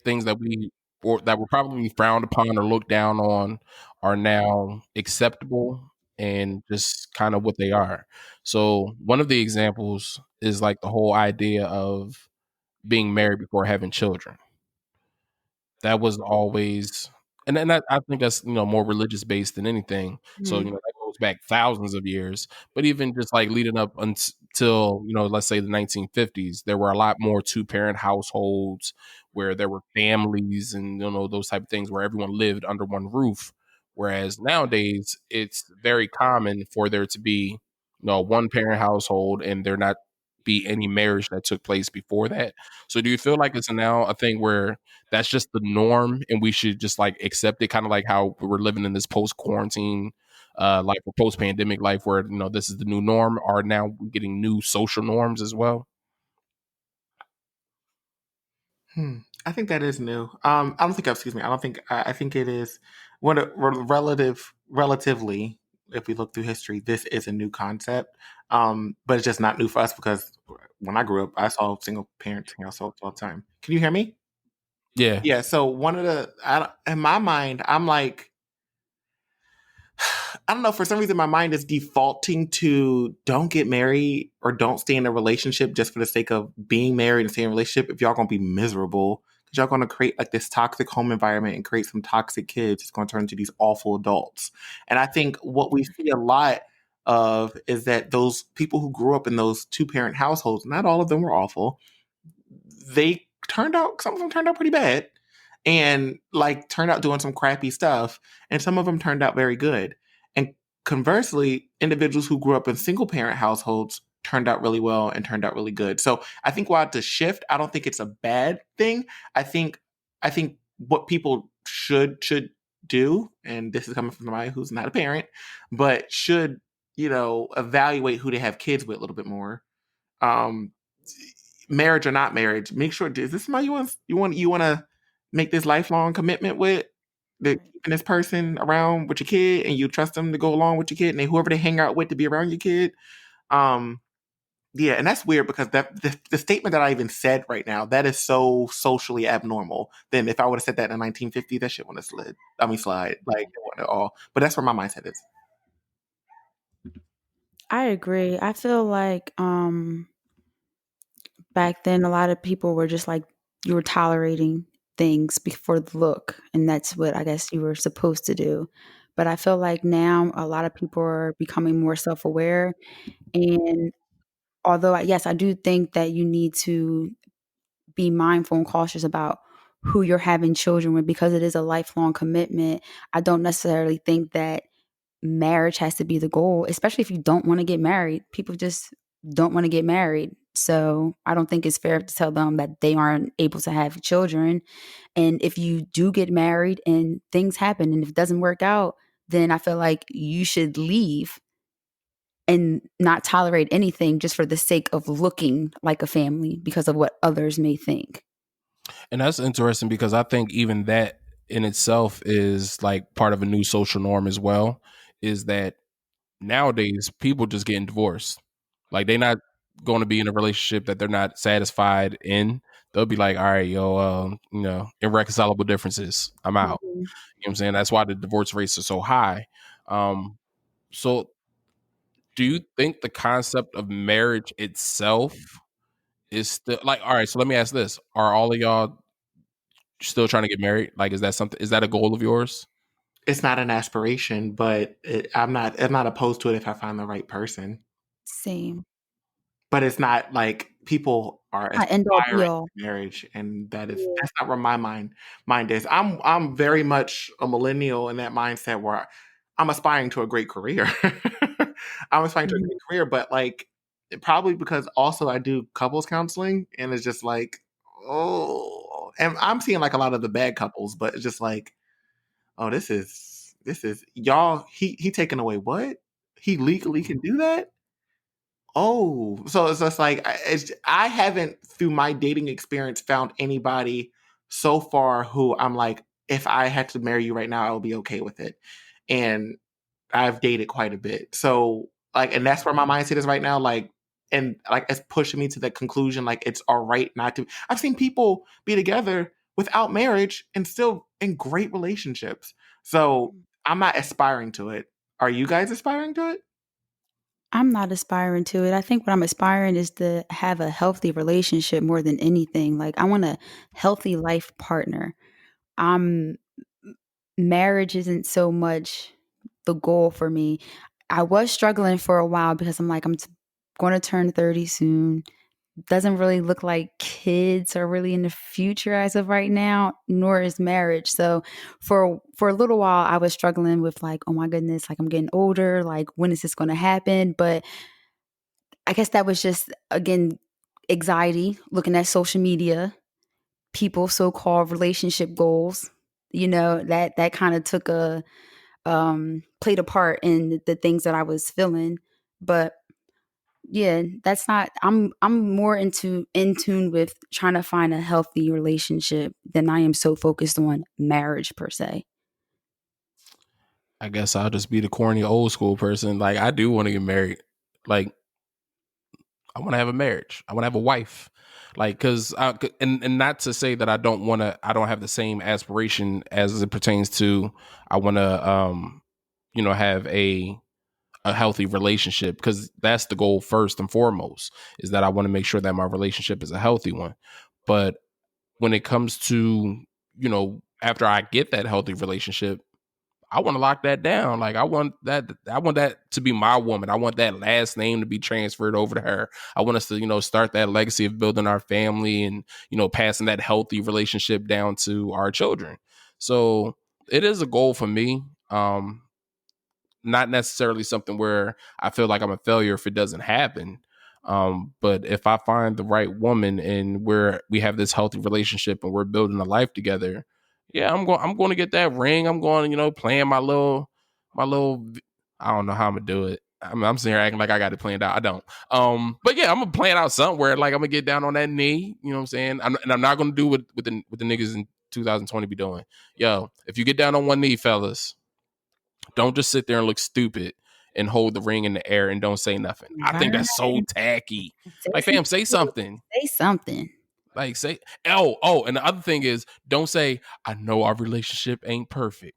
things that we or that were probably frowned upon or looked down on are now acceptable and just kind of what they are. So one of the examples is like the whole idea of being married before having children. That was always, and then I think that's more religious based than anything. So Mhm. that goes back thousands of years. But even just like leading up until let's say the 1950s, there were a lot more two parent households where there were families and those type of things where everyone lived under one roof. Whereas nowadays, it's very common for there to be one parent household and there not be any marriage that took place before that. So do you feel like it's now a thing where that's just the norm and we should just like accept it, kind of like how we're living in this post quarantine life or post pandemic life where this is the new norm? Are now we getting new social norms as well? I think that is new. I don't think. Excuse me. I don't think. I think it is. Relatively, if we look through history, this is a new concept. But it's just not new for us because when I grew up, I saw single parent households all the time. Can you hear me? Yeah. Yeah. So in my mind, I'm like, I don't know. For some reason, my mind is defaulting to don't get married or don't stay in a relationship just for the sake of being married and staying in a relationship. If y'all gonna be miserable, because y'all gonna create like this toxic home environment and create some toxic kids, it's gonna turn into these awful adults. And I think what we see a lot of is that those people who grew up in those two parent households, not all of them were awful. Some of them turned out pretty bad and like turned out doing some crappy stuff. And some of them turned out very good. And conversely, individuals who grew up in single parent households turned out really well and turned out really good. So I think while it's a shift, I don't think it's a bad thing. I think what people should do, and this is coming from somebody who's not a parent, but should, evaluate who they have kids with a little bit more. Um, Marriage or not marriage, make sure, is this somebody you want to make this lifelong commitment with, that keeping this person around with your kid and you trust them to go along with your kid and whoever they hang out with to be around your kid. um yeah, and that's weird because the statement that I even said right now, that is so socially abnormal. Then if I would have said that in 1950, that shit would have slide, like it wouldn't at all. But that's where my mindset is. I agree. I feel like back then a lot of people were just like you were tolerating things for the look, and that's what I guess you were supposed to do. But I feel like now a lot of people are becoming more self-aware, and although yes, I do think that you need to be mindful and cautious about who you're having children with because it is a lifelong commitment. I don't necessarily think that marriage has to be the goal, especially if you don't want to get married. People just don't want to get married. So I don't think it's fair to tell them that they aren't able to have children. And if you do get married and things happen and if it doesn't work out, then I feel like you should leave and not tolerate anything just for the sake of looking like a family because of what others may think. And that's interesting because I think even that in itself is like part of a new social norm as well, is that nowadays people just getting divorced. Like going to be in a relationship that they're not satisfied in, they'll be like, all right, yo, irreconcilable differences. I'm out. Mhm. You know what I'm saying? That's why the divorce rates are so high. So do you think the concept of marriage itself is still like, all right, so let me ask this. Are all of y'all still trying to get married? Like, is that a goal of yours? It's not an aspiration, but I'm not opposed to it if I find the right person. Same. But it's not like people are Not end all be aspiring all. to marriage, and Yeah. that's not where my mind is. I'm very much a millennial in that mindset where I'm aspiring to a great career. I'm aspiring to a Mhm. great career, but like probably because also I do couples counseling, and it's just like, oh, and I'm seeing like a lot of the bad couples, but it's just like, oh, this is y'all. He taking away what? He legally can do that? Oh, so it's just like I haven't through my dating experience found anybody so far who I'm like, if I had to marry you right now, I would be okay with it. And I've dated quite a bit, so like, and that's where my mindset is right now. Like, and like it's pushing me to the conclusion, like it's all right not to. I've seen people be together without marriage and still in great relationships. So I'm not aspiring to it. Are you guys aspiring to it? I'm not aspiring to it. I think what I'm aspiring is to have a healthy relationship more than anything. Like I want a healthy life partner. I'm Marriage isn't so much the goal for me. I was struggling for a while because I'm like, going to turn 30 soon. Doesn't really look like kids are really in the future as of right now, nor is marriage. So for a little while, I was struggling with like, oh my goodness, like I'm getting older. Like when is this going to happen? But I guess that was just again anxiety, looking at social media, people so-called relationship goals. That kind of took a played a part in the things that I was feeling. But yeah, that's not I'm more in tune with trying to find a healthy relationship than I am so focused on marriage per se. I guess I'll just be the corny old school person. Like, I do want to get married. Like, I want to have a marriage. I want to have a wife. Like, and not to say that I don't have the same aspiration as it pertains to, I want to, have a healthy relationship, because that's the goal first and foremost, is that I want to make sure that my relationship is a healthy one. But when it comes to, after I get that healthy relationship, I want to lock that down. Like, I want that to be my woman. I want that last name to be transferred over to her. I want us to, start that legacy of building our family and, passing that healthy relationship down to our children. So it is a goal for me. Not necessarily something where I feel like I'm a failure if it doesn't happen. But if I find the right woman and we have this healthy relationship and we're building a life together, yeah, I'm going to get that ring. I'm going, plan my little. I don't know how I'm gonna do it. I'm sitting here acting like I got it planned out. I don't. But yeah, I'm gonna plan out somewhere. Like, I'm gonna get down on that knee. You know what I'm saying? And I'm not gonna do what the niggas in 2020 be doing. Yo, if you get down on one knee, fellas, don't just sit there and look stupid and hold the ring in the air and don't say nothing. I think Right. that's so tacky. Say Like, something. fam, say something. Say something. Like, say, and the other thing is, don't say, I know our relationship ain't perfect.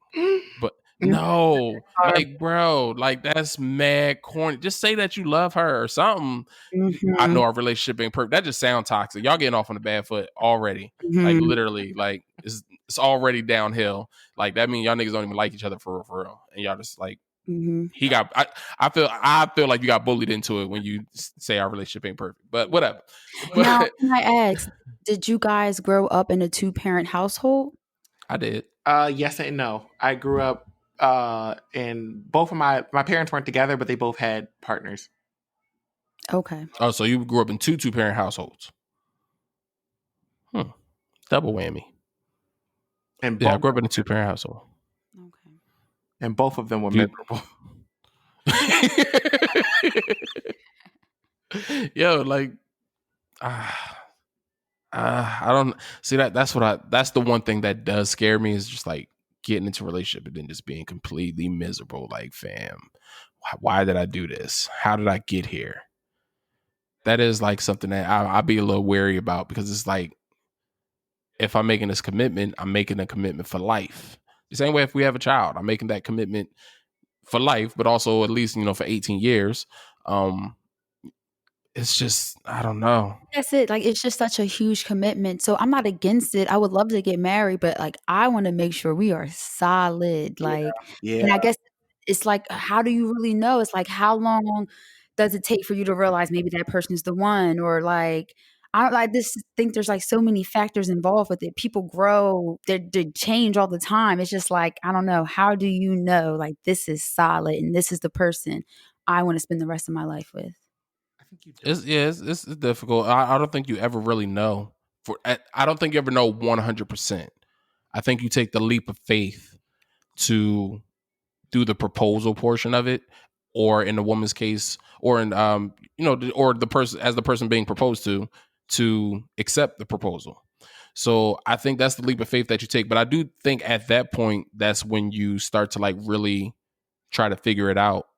But no, like, bro, like, that's mad corny. Just say that you love her or something. I Mm-hmm. know our relationship ain't perfect. That just sounds toxic. Y'all getting off on a bad foot already. Like, Mm-hmm. literally, like, it's already downhill. Like, that means y'all niggas don't even like each other for real. And y'all just like, Mm-hmm. I feel like you got bullied into it when you say our relationship ain't perfect. But whatever. Now, But can I ask, did you guys grow up in a two-parent household? I did. Yes and no. I grew up and both of my parents weren't together, but they both had partners. Okay. Oh, so you grew up in two parent households. Double whammy. And Yeah, I both grew up in a 2 parent household. Okay. and both of them were You- miserable. Yo, like, I don't see that. That's the one thing that does scare me, is just like getting into a relationship and then just being completely miserable. Like, fam, why did I do this? How did I get here? that is like something that I'd be a little wary about, because it's like, if I'm making this commitment, I'm making a commitment for life. The same way if we have a child, I'm making that commitment for life, but also at least, for 18 years. It's just, I don't know. That's it. Like, it's just such a huge commitment. So I'm not against it. I would love to get married, but like, I want to make sure we are solid. Like, Yeah. and I guess it's like, how do you really know? It's like, how long does it take for you to realize maybe that person is the one? Or like, I don't like this. Think there's like so many factors involved with it. People grow, they change all the time. It's just like, I don't know. How do you know? Like, this is solid and this is the person I want to spend the rest of my life with. It's difficult. I don't think you ever really know. I don't think you ever know 100%. I think you take the leap of faith to do the proposal portion of it, or in the woman's case, or in or the person being proposed to accept the proposal. So I think that's the leap of faith that you take. But I do think at that point, that's when you start to like really try to figure it out.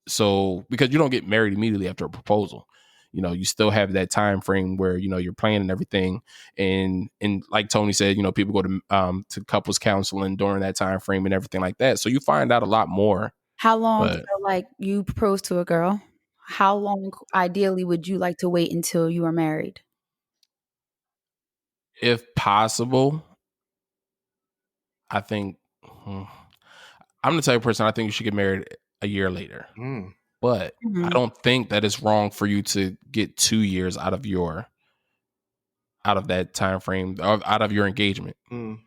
So, because you don't get married immediately after a proposal, you still have that time frame where you're planning everything, and like Tony said, people go to couples counseling during that time frame and everything like that. So you find out a lot more. How long, But so like you propose to a girl, how long ideally would you like to wait until you are married? if possible, I think I'm the type of person, I think you should get married a year later. But I don't think that it's wrong for you to get 2 years out of that time frame, out of your engagement. Okay.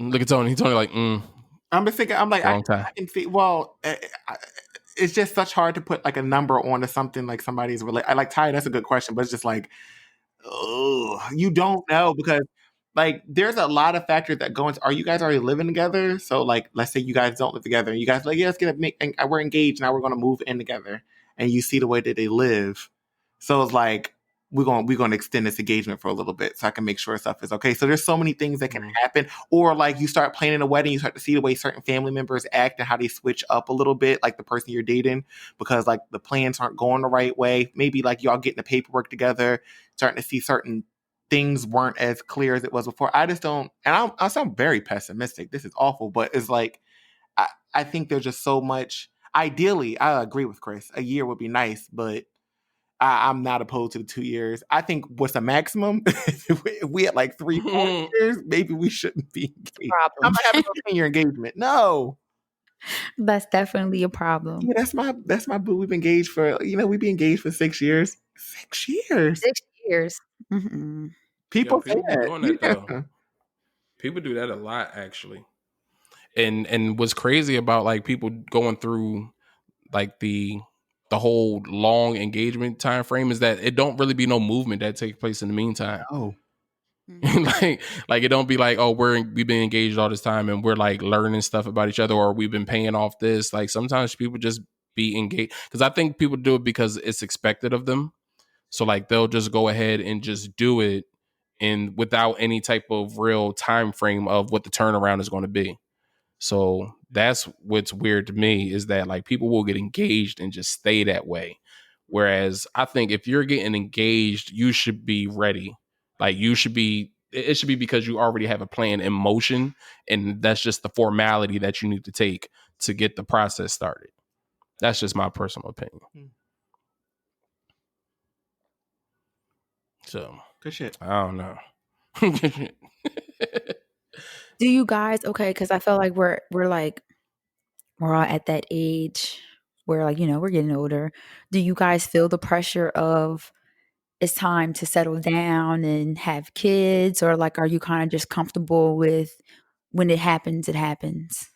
Look at Tony. Tony like, I'm just thinking. I'm like, I can see. Well, it's just such hard to put like a number onto something like somebody's I like Ty. That's a good question, but it's just like, oh, you don't know, because like there's a lot of factors that go into. Are you guys already living together? So like, let's say you guys don't live together, and you guys are like, yeah, let's we're engaged now. We're going to move in together, and you see the way that they live. So it's like, we're going to extend this engagement for a little bit so I can make sure stuff is okay. So there's so many things that can happen. Or like you start planning a wedding, you start to see the way certain family members act and how they switch up a little bit, like the person you're dating, because like the plans aren't going the right way. Maybe like y'all getting the paperwork together, starting to see certain things weren't as clear as it was before. I just don't, and I sound very pessimistic. This is awful, but it's like, I think there's just so much. Ideally, I agree with Chris. A year would be nice, but I'm not opposed to the 2 years. I think what's the maximum? If we had like 3-4 years, maybe we shouldn't be engaged. I'm not having a 10-year engagement. No. That's definitely a problem. Yeah, that's my boo. We've been engaged for, we've been engaged for 6 years. 6 years. 6 years. Mm-hmm. People be doing that though. People do that a lot, actually. And what's crazy about like people going through like the whole long engagement time frame is that it don't really be no movement that takes place in the meantime. Oh. like it don't be like, oh, we've been engaged all this time and we're like learning stuff about each other, or we've been paying off this. Like sometimes people just be engaged, because I think people do it because it's expected of them. So like they'll just go ahead and just do it, and without any type of real time frame of what the turnaround is going to be. So that's what's weird to me, is that like people will get engaged and just stay that way. Whereas I think if you're getting engaged, you should be ready. Like it should be because you already have a plan in motion, and that's just the formality that you need to take to get the process started. That's just my personal opinion. So good shit. I don't know. Do you guys, okay, because I feel like we're all at that age where like, we're getting older. Do you guys feel the pressure of it's time to settle down and have kids, or like are you kind of just comfortable with when it happens, it happens?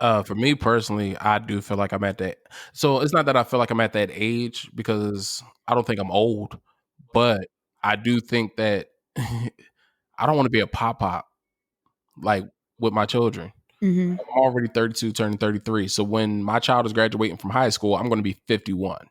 For me personally, I do feel like I'm at that. So it's not that I feel like I'm at that age, because I don't think I'm old, but I do think that I don't want to be a pop like with my children. Mm-hmm. I'm already 32, turning 33. So when my child is graduating from high school, I'm going to be 51.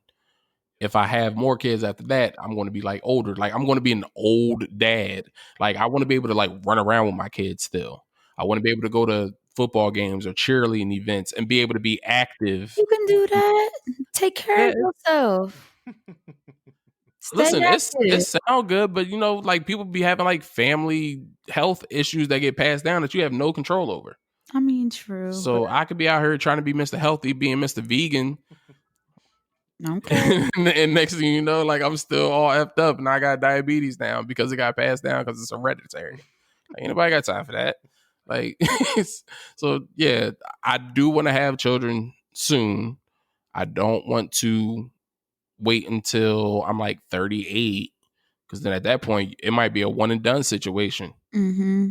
If I have more kids after that, I'm going to be like older. Like I'm going to be an old dad. Like I want to be able to like run around with my kids still. I want to be able to go to football games or cheerleading events and be able to be active. You can do that. Take care of yourself. Stay Listen, active. it sound good, but like people be having like family health issues that get passed down that you have no control over. I mean, true. So I could be out here trying to be Mr. Healthy, being Mr. Vegan. Okay. And next thing you know, like I'm still all effed up and I got diabetes now because it got passed down because it's hereditary. Like, anybody got time for that? Like, so yeah, I do want to have children soon. I don't want to wait until I'm like 38 because then at that point it might be a one and done situation. Mm-hmm.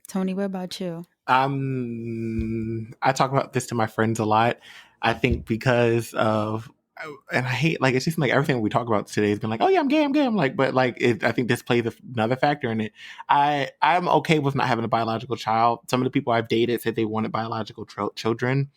Tony, what about you? I talk about this to my friends a lot. I think because of, and I hate, like, it's just like everything we talk about today has been like, oh yeah, I'm gay. I'm like, but like, I think this plays another factor in it. I'm okay with not having a biological child. Some of the people I've dated said they wanted biological children.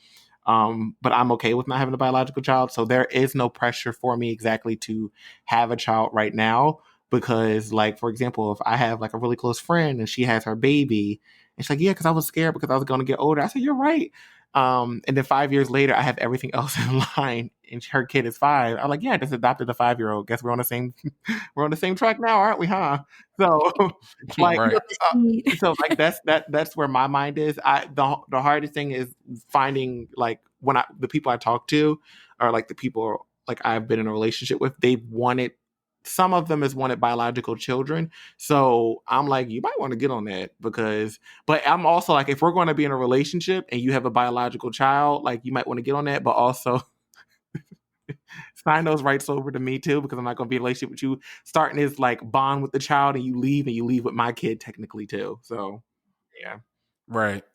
But I'm okay with not having a biological child. So there is no pressure for me exactly to have a child right now. Because, like, for example, if I have like a really close friend and she has her baby, and she's like, yeah, because I was scared because I was going to get older. I said, you're right. And then 5 years later, I have everything else in line, and her kid is 5. I'm like, yeah, I just adopted a 5-year-old. Guess we're on the same track now, aren't we? Huh? So, like, Right. so like that's where my mind is. The hardest thing is finding, like, when the people I talk to are like the people like I've been in a relationship with. Some of them has wanted biological children. So I'm like, you might want to get on that but I'm also like, if we're going to be in a relationship and you have a biological child, like, you might want to get on that, but also sign those rights over to me too, because I'm not going to be in a relationship with you starting this like bond with the child and you leave with my kid technically too. So yeah. Right.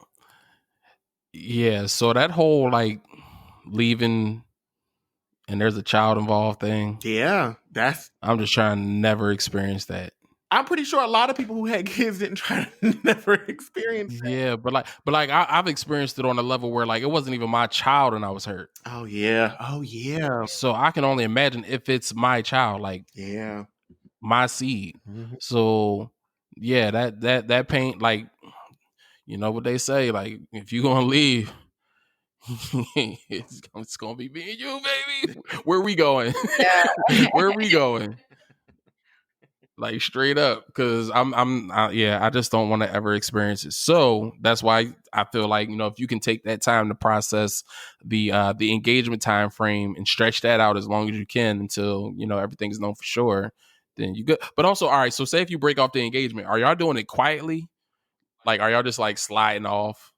Yeah. So that whole like leaving and there's a child involved thing. Yeah. I'm just trying to never experience that. I'm pretty sure a lot of people who had kids didn't try to never experience that. Yeah, but I've experienced it on a level where like it wasn't even my child and I was hurt. Oh yeah. So I can only imagine if it's my child, like my seed. Mm-hmm. So yeah, that pain, like, you know what they say, like, if you're gonna leave, it's gonna be me and you, baby. Where we going? Where we going? Like, straight up, because I just don't want to ever experience it. So that's why I feel like, if you can take that time to process the engagement time frame and stretch that out as long as you can until everything's known for sure, then you good. But also, all right, so say if you break off the engagement, are y'all doing it quietly? Like, are y'all just like sliding off?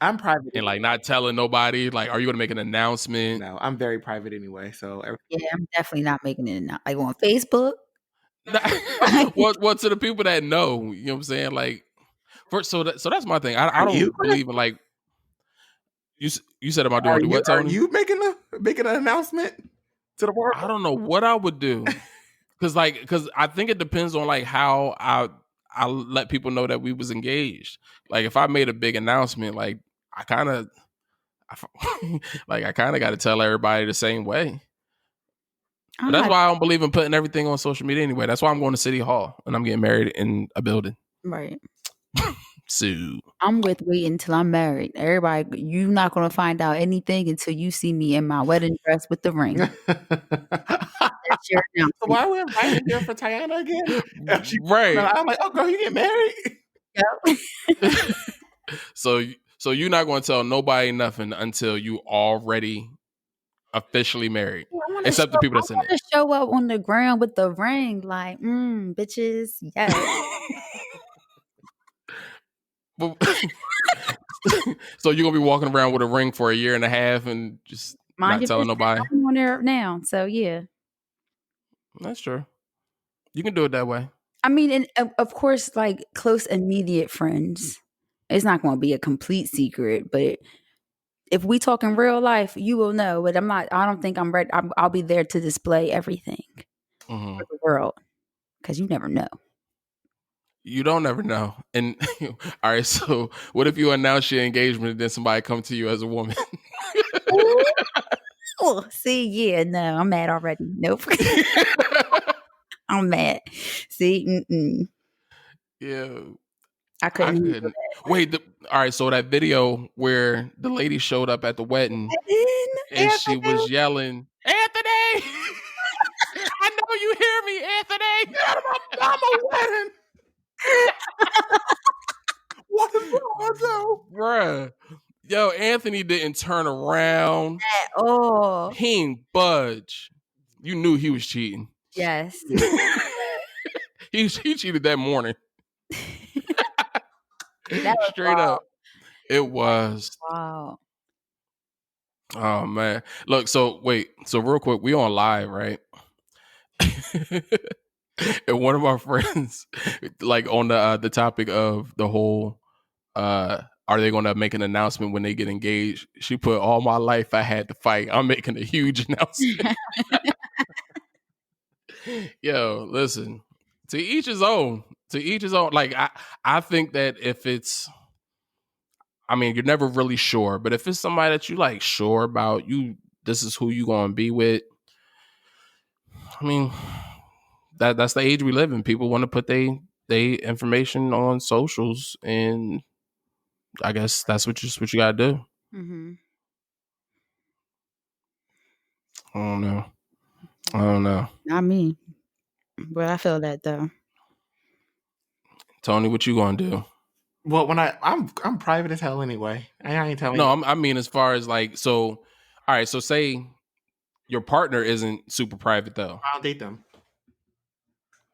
I'm private and like not telling nobody. Like, are you gonna make an announcement? No, I'm very private anyway. So yeah, I'm definitely not making it like on Facebook. What to the people that know? You know what I'm saying? Like, so that's my thing. I don't believe in like. You said, am I doing what, Tony? Are you making an announcement to the world? I don't know what I would do, because I think it depends on like how I let people know that we was engaged. Like, if I made a big announcement, like I kind of got to tell everybody the same way. But that's why I don't believe in putting everything on social media anyway. That's why I'm going to City Hall and I'm getting married in a building. Right. So I'm waiting until I'm married. Everybody, you're not going to find out anything until you see me in my wedding dress with the ring. That's your announcement. So why are we inviting her for Tiana again? Right. I'm like, oh girl, you get married? Yep. So you're not going to tell nobody nothing until you already officially married, except the people that's in it. To show up on the ground with the ring, like, bitches, yes. So you're gonna be walking around with a ring for a year and a half and just not telling nobody? I'm on there now, so yeah. That's true. You can do it that way. I mean, and of course, like close immediate friends, it's not going to be a complete secret, but if we talk in real life, you will know. But I don't think I'm ready. I'll be there to display everything for the world, because you never know. You don't ever know. And all right, so what if you announce your engagement and then somebody come to you as a woman? Oh, see, yeah, no, I'm mad already. Nope. I'm mad. See, Yeah. I I couldn't handle couldn't. Wait, all right, so that video where the lady showed up at the wedding that. and she was yelling, Anthony! I know you hear me, Anthony! I'm a wedding. What is wrong with you? Bruh. Yo, Anthony didn't turn around. Oh, He ain't budge. You knew he was cheating. yes. He cheated that morning. That was Straight wild. up. It was. Wow. Oh man. Look, so wait. So real quick, we on live, right? And one of our friends, like on the topic of the whole are they gonna make an announcement when they get engaged? She put, all my life I had to fight. I'm making a huge announcement. Yo, listen. To each his own. To each his own. Like I think that if it's, I mean, you're never really sure, but if it's somebody that you like sure about, this is who you gonna be with. I mean, that's the age we live in. People want to put they information on socials, and I guess that's what you gotta do. Mm-hmm. I don't know. Not me, but I feel that though. Tony, what you gonna do? Well, when I'm private as hell anyway. I ain't telling you. No, I mean as far as like, so, all right. So say your partner isn't super private though. I don't date them.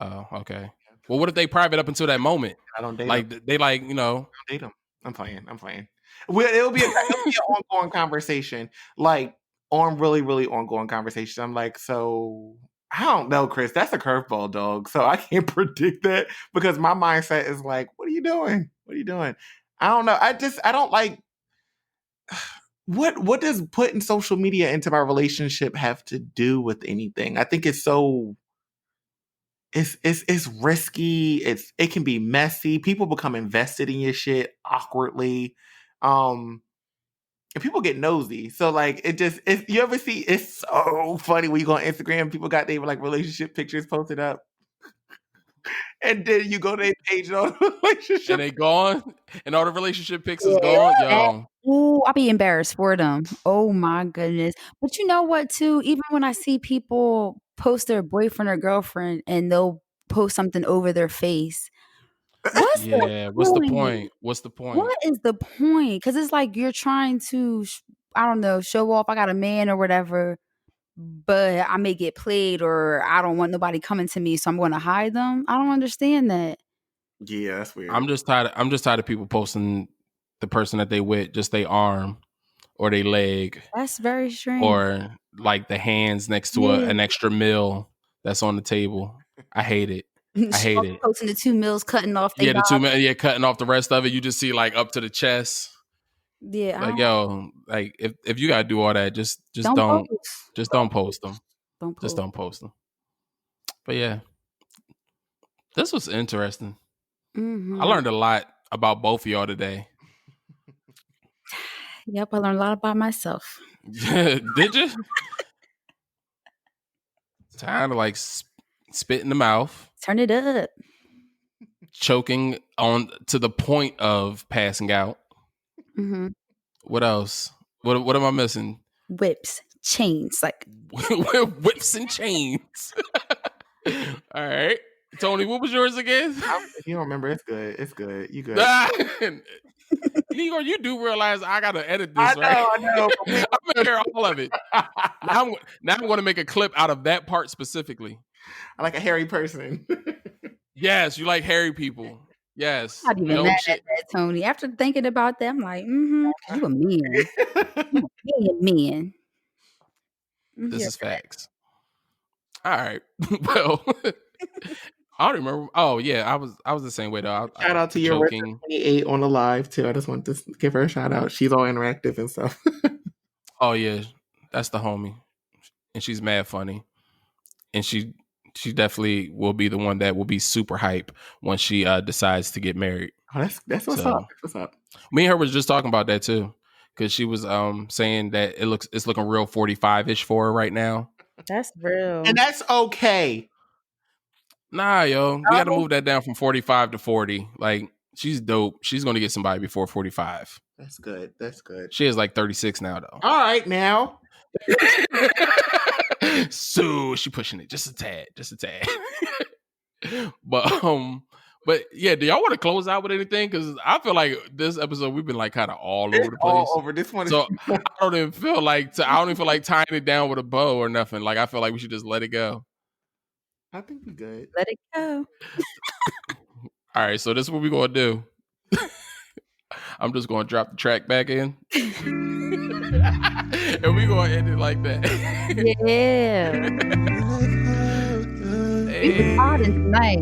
Oh, okay. Well, what if they private up until that moment? I don't date like them. they like, you know. I don't date them. I'm playing. Well, it'll be an ongoing conversation, like on really, really ongoing conversation. I'm like, so I don't know, Chris. That's a curveball, dog. So I can't predict that because my mindset is like, what are you doing? What are you doing? I don't know. I don't like. What does putting social media into my relationship have to do with anything? I think it's so. It's risky. It can be messy. People become invested in your shit awkwardly. And people get nosy. So like you ever see, it's so funny when you go on Instagram, people got their like relationship pictures posted up. And then you go to their page and all the relationship And they gone, and all the relationship pics is gone. Yo, Ooh, I'll be embarrassed for them. Oh my goodness. But you know what too? Even when I see people post their boyfriend or girlfriend and they'll post something over their face. What's yeah. What's the point? What's the point? What is the point? Because it's like you're trying to, I don't know, show off I got a man or whatever, but I may get played or I don't want nobody coming to me, so I'm going to hide them. I don't understand that. Yeah, that's weird. I'm just tired of people posting the person that they with, just their arm or their leg. That's very strange. Or like the hands next to an extra meal that's on the table. I hate it. I hate it. Posting the 2 meals, cutting off. Yeah, the 2 meals. Yeah, cutting off the rest of it. You just see like up to the chest. Yeah, like yo, like if you gotta do all that, just don't post them. Just don't post them. But yeah, this was interesting. Mm-hmm. I learned a lot about both of y'all today. Yep, I learned a lot about myself. Did you? Time to like spit in the mouth. Turn it up. Choking on to the point of passing out. Mm-hmm. What else? What am I missing? Whips, chains, like whips and chains. All right, Tony, what was yours again? If you don't remember, it's good. It's good. You good? Igor, you do realize I gotta edit this, right? I know. I'm gonna hear all of it. Now I'm gonna make a clip out of that part specifically. I like a hairy person. Yes, you like hairy people. Yes. I'm not even mad at that, Tony. After thinking about that, I'm like, you a man. You a man. This is facts. All right. Well, I don't remember. Oh yeah, I was the same way though. Shout out to your 28 on the live too. I just want to give her a shout out. She's all interactive and stuff. Oh yeah, that's the homie, and she's mad funny, and she definitely will be the one that will be super hype when she decides to get married. Oh, that's what's up. That's what's up. Me and her was just talking about that too, because she was saying that it's looking real 45-ish for her right now. That's real, and that's okay. Nah, yo, we got to move that down from 45 to 40. Like, she's dope. She's going to get somebody before 45. That's good. That's good. She is like 36 now, though. All right, now. So she pushing it just a tad. But yeah, do y'all want to close out with anything? Because I feel like this episode we've been like kind of all over the place. All over this one. So I don't even feel like tying it down with a bow or nothing. Like I feel like we should just let it go. I think we're good. Let it go. All right, so this is what we're gonna do. I'm just gonna drop the track back in, and we're gonna end it like that. Yeah. We was podding tonight.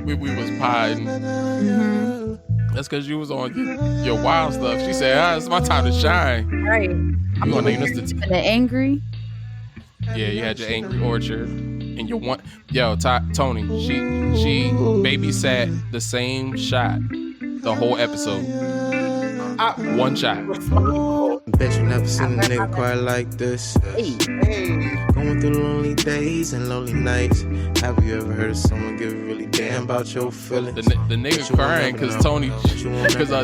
We was podding. Mm-hmm. That's because you was on your wild stuff. She said, it's my time to shine. Right. I'm gonna name this the angry. Yeah, you had your angry orchard. And your one, Tony, she babysat the same shot the whole episode. One shot. Bet you never seen a nigga cry like this. Hey. Going through lonely days and lonely nights. Have you ever heard of someone give a really damn about your feelings? The nigga crying because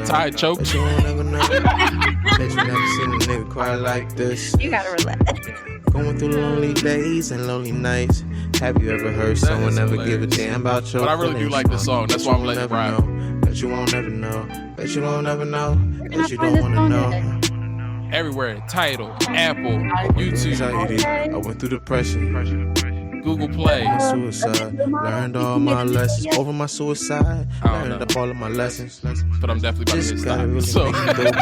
Ty choked. Bet you won't ever know. Bet you never seen a nigga cry like this. You gotta relax. Going through lonely days and lonely nights. Have you ever heard someone ever give a damn about your feelings? But I really do like this song. That's why I'm letting it ride. Bet you won't ever know. Bet you won't ever know. Bet you don't wanna know. Everywhere. Tidal, Apple, YouTube. I went through depression. Google Play. Suicide. Learned all my lessons. Over my suicide. Learned up all of my lessons. But I'm definitely about to hit stop. Really